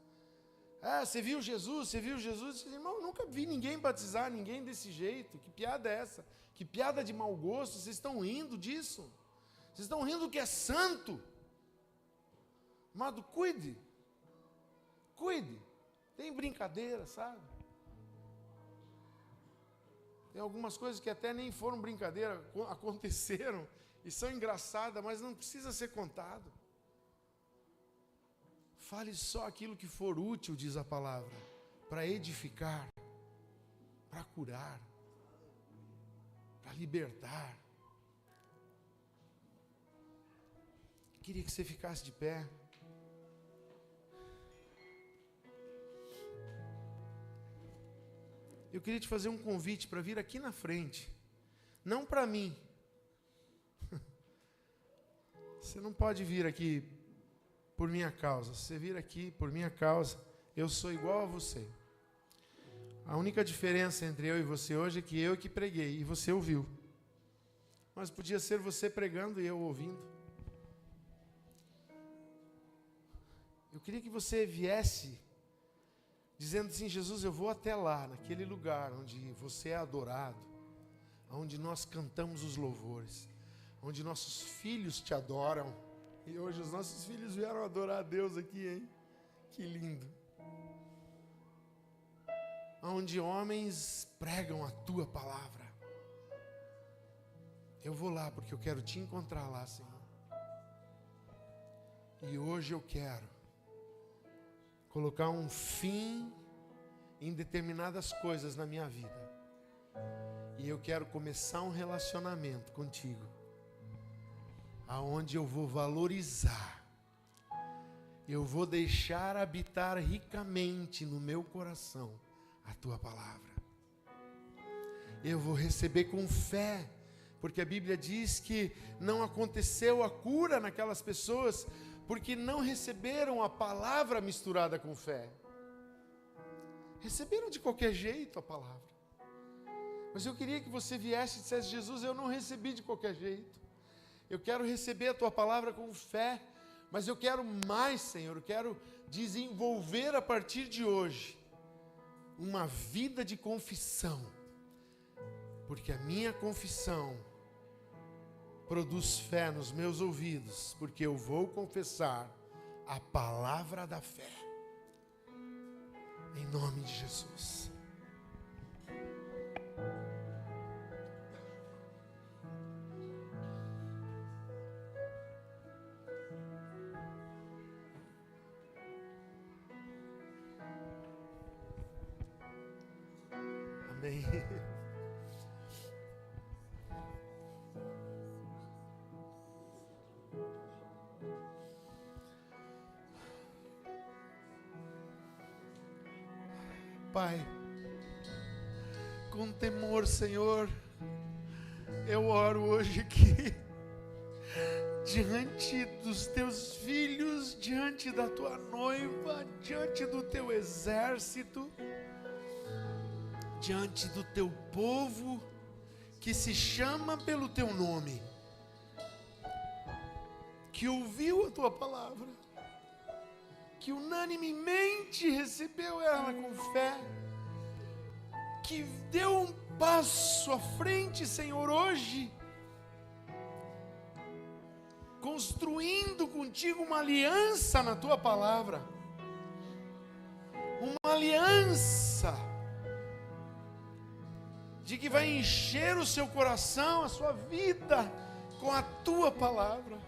Você viu Jesus? Você viu Jesus? Eu disse, irmão, nunca vi ninguém batizar ninguém desse jeito. Que piada é essa? Que piada de mau gosto. Vocês estão rindo disso? Vocês estão rindo que é santo? Amado, cuide. Cuide. Tem brincadeira, sabe? Tem algumas coisas que até nem foram brincadeira, aconteceram e são engraçadas, mas não precisa ser contado. Fale só aquilo que for útil, diz a palavra, para edificar, para curar, para libertar. Queria que você ficasse de pé. Eu queria te fazer um convite para vir aqui na frente. Não para mim. Você não pode vir aqui por minha causa. Se você vir aqui por minha causa, eu sou igual a você. A única diferença entre eu e você hoje é que eu que preguei e você ouviu. Mas podia ser você pregando e eu ouvindo. Eu queria que você viesse dizendo assim, Jesus, eu vou até lá, naquele lugar onde você é adorado, onde nós cantamos os louvores, onde nossos filhos te adoram. E hoje os nossos filhos vieram adorar a Deus aqui, hein? Que lindo. Onde homens pregam a tua palavra. Eu vou lá porque eu quero te encontrar lá, Senhor. E hoje eu quero colocar um fim em determinadas coisas na minha vida. E eu quero começar um relacionamento contigo, aonde eu vou valorizar, eu vou deixar habitar ricamente no meu coração a tua palavra. Eu vou receber com fé, porque a Bíblia diz que não aconteceu a cura naquelas pessoas porque não receberam a palavra misturada com fé. Receberam de qualquer jeito a palavra. Mas eu queria que você viesse e dissesse, Jesus, eu não recebi de qualquer jeito. Eu quero receber a tua palavra com fé, mas eu quero mais, Senhor. Eu quero desenvolver a partir de hoje uma vida de confissão. Porque a minha confissão produz fé nos meus ouvidos, porque eu vou confessar a palavra da fé. Em nome de Jesus. Amém. Pai, com temor, Senhor, eu oro hoje aqui, diante dos teus filhos, diante da tua noiva, diante do teu exército, diante do teu povo, que se chama pelo teu nome, que ouviu a tua palavra, que unanimemente recebeu ela com fé, que deu um passo à frente, Senhor, hoje, construindo contigo uma aliança na tua palavra, uma aliança de que vai encher o seu coração, a sua vida com a tua palavra,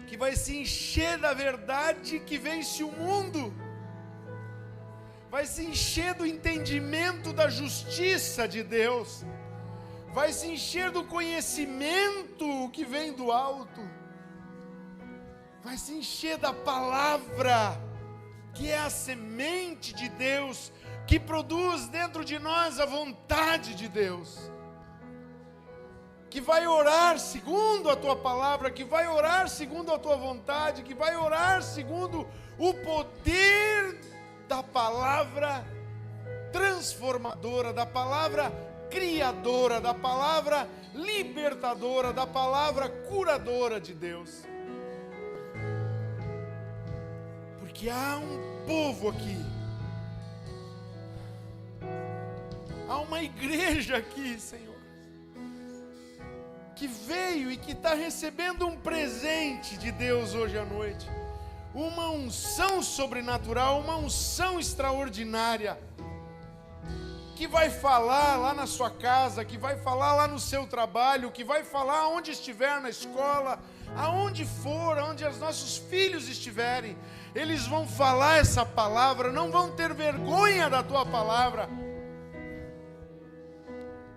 que vai se encher da verdade que vence o mundo, vai se encher do entendimento da justiça de Deus, vai se encher do conhecimento que vem do alto, vai se encher da palavra, que é a semente de Deus, que produz dentro de nós a vontade de Deus, que vai orar segundo a tua palavra, que vai orar segundo a tua vontade, que vai orar segundo o poder da palavra transformadora, da palavra criadora, da palavra libertadora, da palavra curadora de Deus. Porque há um povo aqui, há uma igreja aqui, Senhor, que veio e que está recebendo um presente de Deus hoje à noite, uma unção sobrenatural, uma unção extraordinária, que vai falar lá na sua casa, que vai falar lá no seu trabalho, que vai falar onde estiver na escola, aonde for, onde os nossos filhos estiverem, eles vão falar essa palavra, não vão ter vergonha da tua palavra,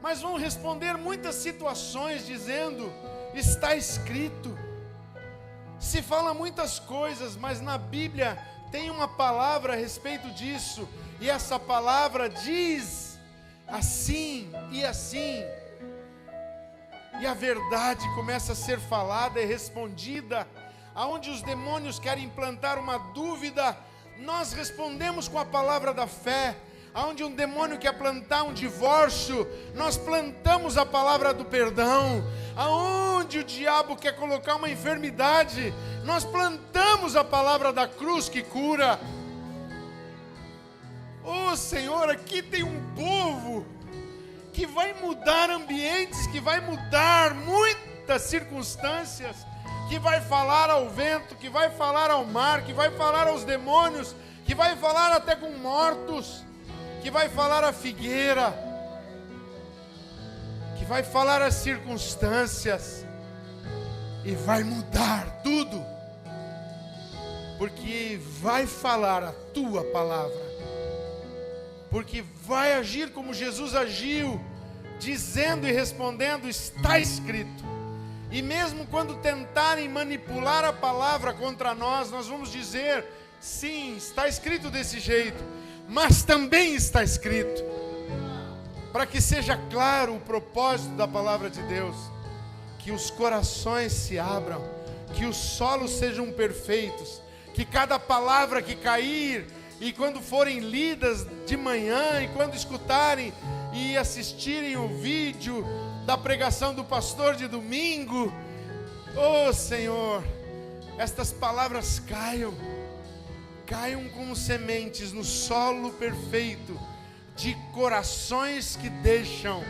mas vão responder muitas situações dizendo: está escrito. Se fala muitas coisas, mas na Bíblia tem uma palavra a respeito disso, e essa palavra diz assim e assim, e a verdade começa a ser falada e respondida. Aonde os demônios querem implantar uma dúvida, nós respondemos com a palavra da fé. Aonde um demônio quer plantar um divórcio, nós plantamos a palavra do perdão. Aonde o diabo quer colocar uma enfermidade, nós plantamos a palavra da cruz que cura. Oh Senhor, aqui tem um povo que vai mudar ambientes, que vai mudar muitas circunstâncias, que vai falar ao vento, que vai falar ao mar, que vai falar aos demônios, que vai falar até com mortos, que vai falar à figueira, que vai falar às circunstâncias, e vai mudar tudo, porque vai falar a tua palavra, porque vai agir como Jesus agiu, dizendo e respondendo: está escrito. E mesmo quando tentarem manipular a palavra contra nós, nós vamos dizer: sim, está escrito desse jeito, mas também está escrito, para que seja claro o propósito da palavra de Deus, que os corações se abram, que os solos sejam perfeitos, que cada palavra que cair, e quando forem lidas de manhã, e quando escutarem e assistirem o vídeo da pregação do pastor de domingo, oh Senhor, estas palavras caiam como sementes no solo perfeito de corações que deixam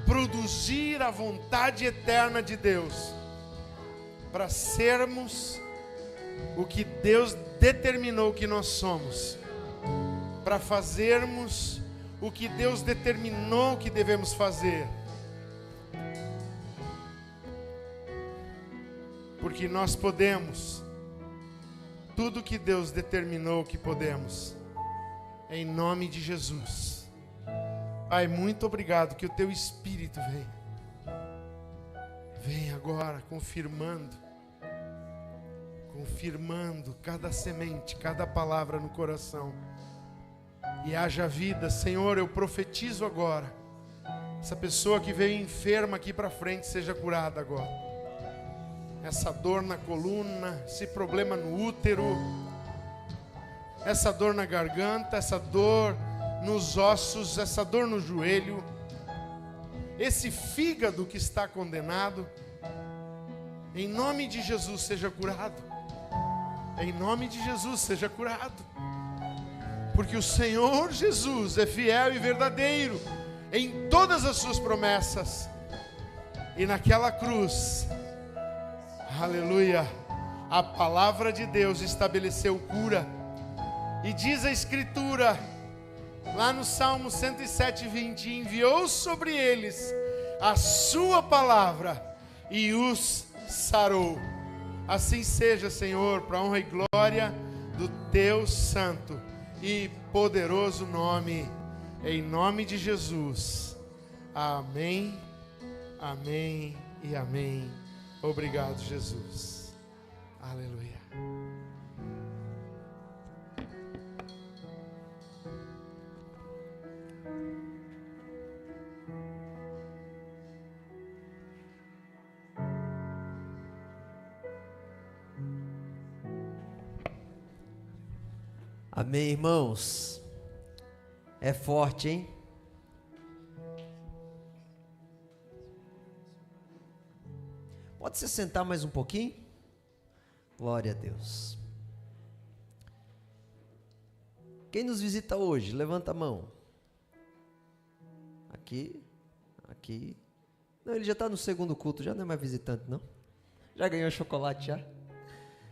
produzir a vontade eterna de Deus, para sermos o que Deus determinou que nós somos, para fazermos o que Deus determinou que devemos fazer, porque nós podemos tudo que Deus determinou que podemos, em nome de Jesus. Pai, muito obrigado, que o teu Espírito vem agora confirmando cada semente, cada palavra no coração, e haja vida. Senhor, eu profetizo agora, essa pessoa que veio enferma aqui para frente seja curada agora. Essa dor na coluna, esse problema no útero, essa dor na garganta, essa dor nos ossos, essa dor no joelho, esse fígado que está condenado, em nome de Jesus seja curado, em nome de Jesus seja curado, porque o Senhor Jesus é fiel e verdadeiro em todas as suas promessas, e naquela cruz, aleluia, a palavra de Deus estabeleceu cura. E diz a Escritura, lá no Salmo 107:20, enviou sobre eles a sua palavra e os sarou. Assim seja, Senhor, para a honra e glória do teu santo e poderoso nome, em nome de Jesus. Amém, amém e amém. Obrigado, Jesus. Aleluia. Amém, irmãos. É forte, hein? Pode se sentar mais um pouquinho? Glória a Deus. Quem nos visita hoje? Levanta a mão. Aqui. Não, ele já está no segundo culto, já não é mais visitante, não? Já ganhou chocolate, já?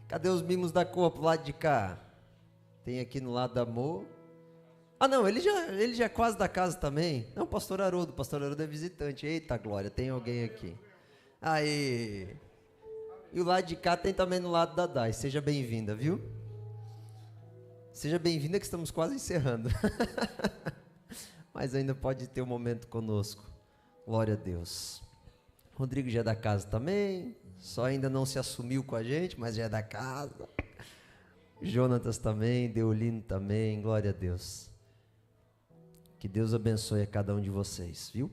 Cadê os mimos da cor pro lado de cá? Tem aqui no lado da amor. Ah, não, ele já é quase da casa também. Não, pastor Haroldo é visitante. Eita, glória, tem alguém aqui. Aí. E o lado de cá tem também no lado da Dai. Seja bem-vinda, viu? Seja bem-vinda que estamos quase encerrando. Mas ainda pode ter um momento conosco. Glória a Deus. Rodrigo já é da casa também. Só ainda não se assumiu com a gente, mas já é da casa. Jonatas também, Deolino também, glória a Deus. Que Deus abençoe a cada um de vocês, viu?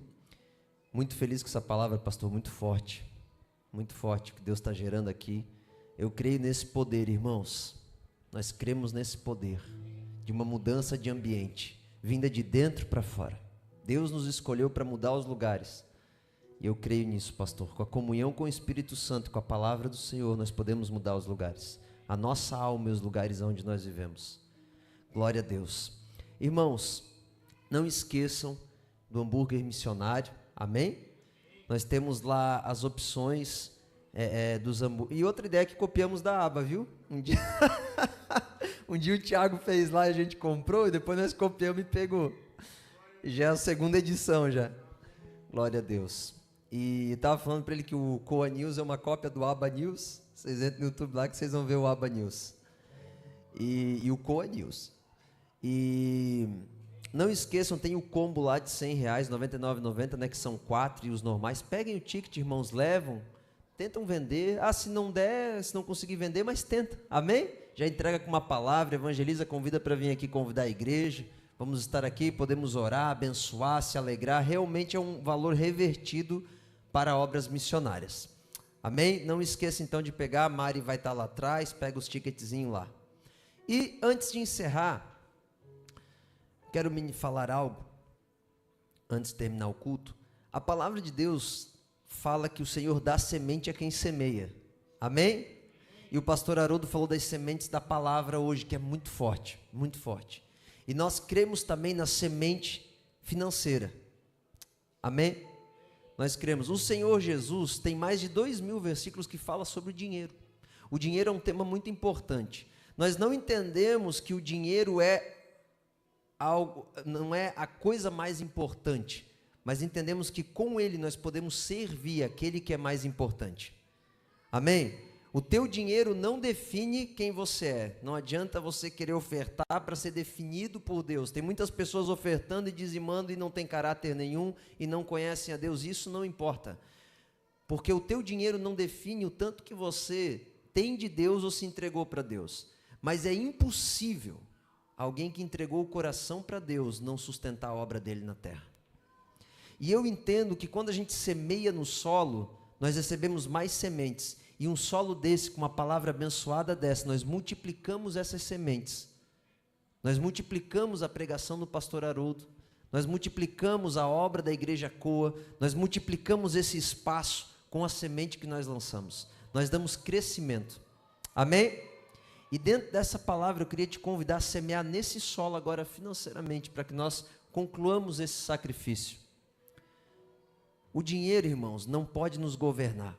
Muito feliz com essa palavra, pastor, muito forte que Deus está gerando aqui. Eu creio nesse poder, irmãos. Nós cremos nesse poder de uma mudança de ambiente, vinda de dentro para fora. Deus nos escolheu para mudar os lugares. E eu creio nisso, pastor. Com a comunhão com o Espírito Santo, com a palavra do Senhor, nós podemos mudar os lugares. A nossa alma e os lugares onde nós vivemos. Glória a Deus. Irmãos, não esqueçam do hambúrguer missionário, amém? Nós temos lá as opções dos hambúrgueres. E outra ideia que copiamos da aba, viu? Um dia o Thiago fez lá, a gente comprou e depois nós copiamos e pegou. Já é a segunda edição já. Glória a Deus. E eu estava falando para ele que o Coa News é uma cópia do Aba News. Vocês entram no YouTube lá que vocês vão ver o Aba News. E o Coa News. E não esqueçam, tem o combo lá de R$100, R$ 99,90, né, que são 4 e os normais. Peguem o ticket, irmãos, levam. Tentam vender. Ah, se não der, se não conseguir vender, mas tenta. Amém? Já entrega com uma palavra, evangeliza, convida para vir aqui convidar a igreja. Vamos estar aqui, podemos orar, abençoar, se alegrar. Realmente é um valor revertido para obras missionárias. Amém? Não esqueça então de pegar, a Mari vai estar lá atrás, pega os ticketzinhos lá. E antes de encerrar, quero me falar algo, antes de terminar o culto. A palavra de Deus fala que o Senhor dá semente a quem semeia. Amém? E o pastor Haroldo falou das sementes da palavra hoje, que é muito forte, muito forte. E nós cremos também na semente financeira. Amém? Nós cremos. O Senhor Jesus tem mais de 2.000 versículos que falam sobre o dinheiro. O dinheiro é um tema muito importante. Nós não entendemos que o dinheiro é algo, não é a coisa mais importante, mas entendemos que com ele nós podemos servir aquele que é mais importante. Amém? O teu dinheiro não define quem você é. Não adianta você querer ofertar para ser definido por Deus. Tem muitas pessoas ofertando e dizimando e não tem caráter nenhum e não conhecem a Deus. Isso não importa. Porque o teu dinheiro não define o tanto que você tem de Deus ou se entregou para Deus. Mas é impossível alguém que entregou o coração para Deus não sustentar a obra dele na terra. E eu entendo que quando a gente semeia no solo, nós recebemos mais sementes. E um solo desse, com uma palavra abençoada dessa, nós multiplicamos essas sementes. Nós multiplicamos a pregação do pastor Haroldo. Nós multiplicamos a obra da igreja Coa. Nós multiplicamos esse espaço com a semente que nós lançamos. Nós damos crescimento. Amém? E dentro dessa palavra eu queria te convidar a semear nesse solo agora financeiramente, para que nós concluamos esse sacrifício. O dinheiro, irmãos, não pode nos governar.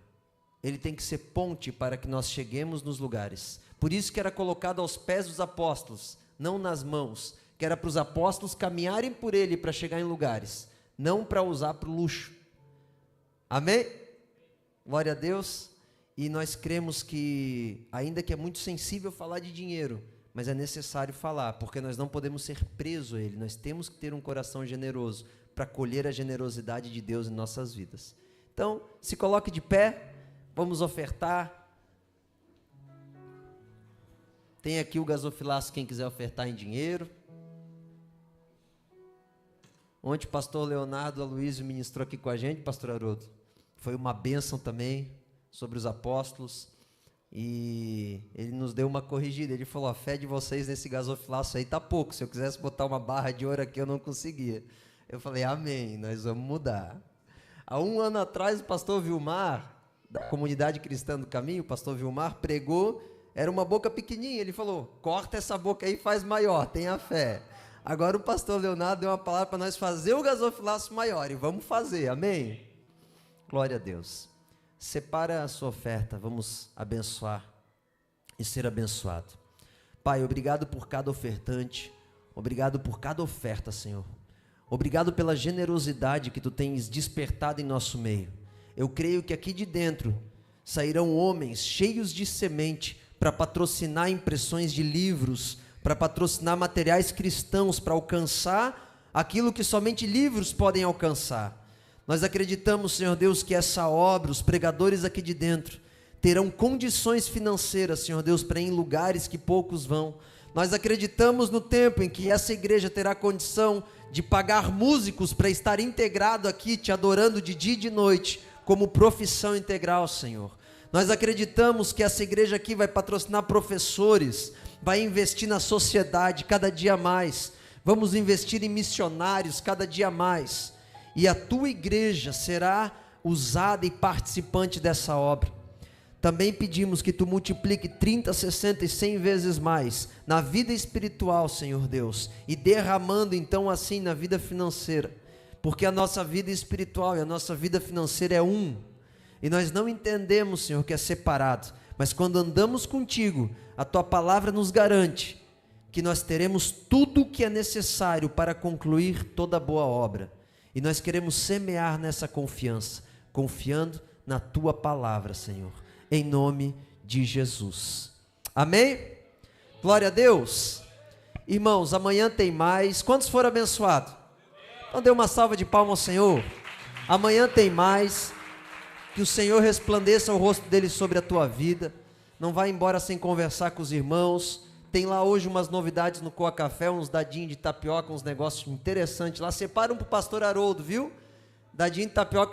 Ele tem que ser ponte para que nós cheguemos nos lugares. Por isso que era colocado aos pés dos apóstolos, não nas mãos, que era para os apóstolos caminharem por ele para chegar em lugares, não para usar para o luxo. Amém? Glória a Deus. E nós cremos que, ainda que é muito sensível falar de dinheiro, mas é necessário falar, porque nós não podemos ser presos a ele, nós temos que ter um coração generoso para colher a generosidade de Deus em nossas vidas. Então, se coloque de pé, vamos ofertar. Tem aqui o gasofilaço, quem quiser ofertar em dinheiro. Ontem o pastor Leonardo Aloysio ministrou aqui com a gente, pastor Haroldo. Foi uma bênção também sobre os apóstolos. E ele nos deu uma corrigida. Ele falou: a fé de vocês nesse gasofilaço aí tá pouco. Se eu quisesse botar uma barra de ouro aqui, eu não conseguia. Eu falei: amém, nós vamos mudar. Há um ano atrás, o pastor Vilmar, da Comunidade Cristã do Caminho, o pastor Vilmar pregou, era uma boca pequenininha. Ele falou: corta essa boca aí e faz maior, tenha fé. Agora o pastor Leonardo deu uma palavra para nós fazer o gasofilaço maior, e vamos fazer, amém? Glória a Deus. Separa a sua oferta, vamos abençoar e ser abençoado. Pai, obrigado por cada ofertante, obrigado por cada oferta, Senhor. Obrigado pela generosidade que Tu tens despertado em nosso meio. Eu creio que aqui de dentro sairão homens cheios de semente para patrocinar impressões de livros, para patrocinar materiais cristãos, para alcançar aquilo que somente livros podem alcançar. Nós acreditamos, Senhor Deus, que essa obra, os pregadores aqui de dentro, terão condições financeiras, Senhor Deus, para ir em lugares que poucos vão. Nós acreditamos no tempo em que essa igreja terá condição de pagar músicos para estar integrado aqui, te adorando de dia e de noite, como profissão integral, Senhor. Nós acreditamos que essa igreja aqui vai patrocinar professores, vai investir na sociedade cada dia mais, vamos investir em missionários cada dia mais, e a tua igreja será usada e participante dessa obra. Também pedimos que tu multiplique 30, 60 e 100 vezes mais na vida espiritual, Senhor Deus, e derramando então assim na vida financeira, porque a nossa vida espiritual e a nossa vida financeira é um, e nós não entendemos, Senhor, que é separado, mas quando andamos contigo, a tua palavra nos garante que nós teremos tudo o que é necessário para concluir toda boa obra, e nós queremos semear nessa confiança, confiando na tua palavra, Senhor, em nome de Jesus, amém? Glória a Deus. Irmãos, amanhã tem mais. Quantos foram abençoados? Então dê uma salva de palmas ao Senhor. Amanhã tem mais. Que o Senhor resplandeça o rosto dele sobre a tua vida. Não vá embora sem conversar com os irmãos. Tem lá hoje umas novidades no Coa Café, uns dadinhos de tapioca, uns negócios interessantes lá. Separa um para o pastor Haroldo, viu? Dadinho de tapioca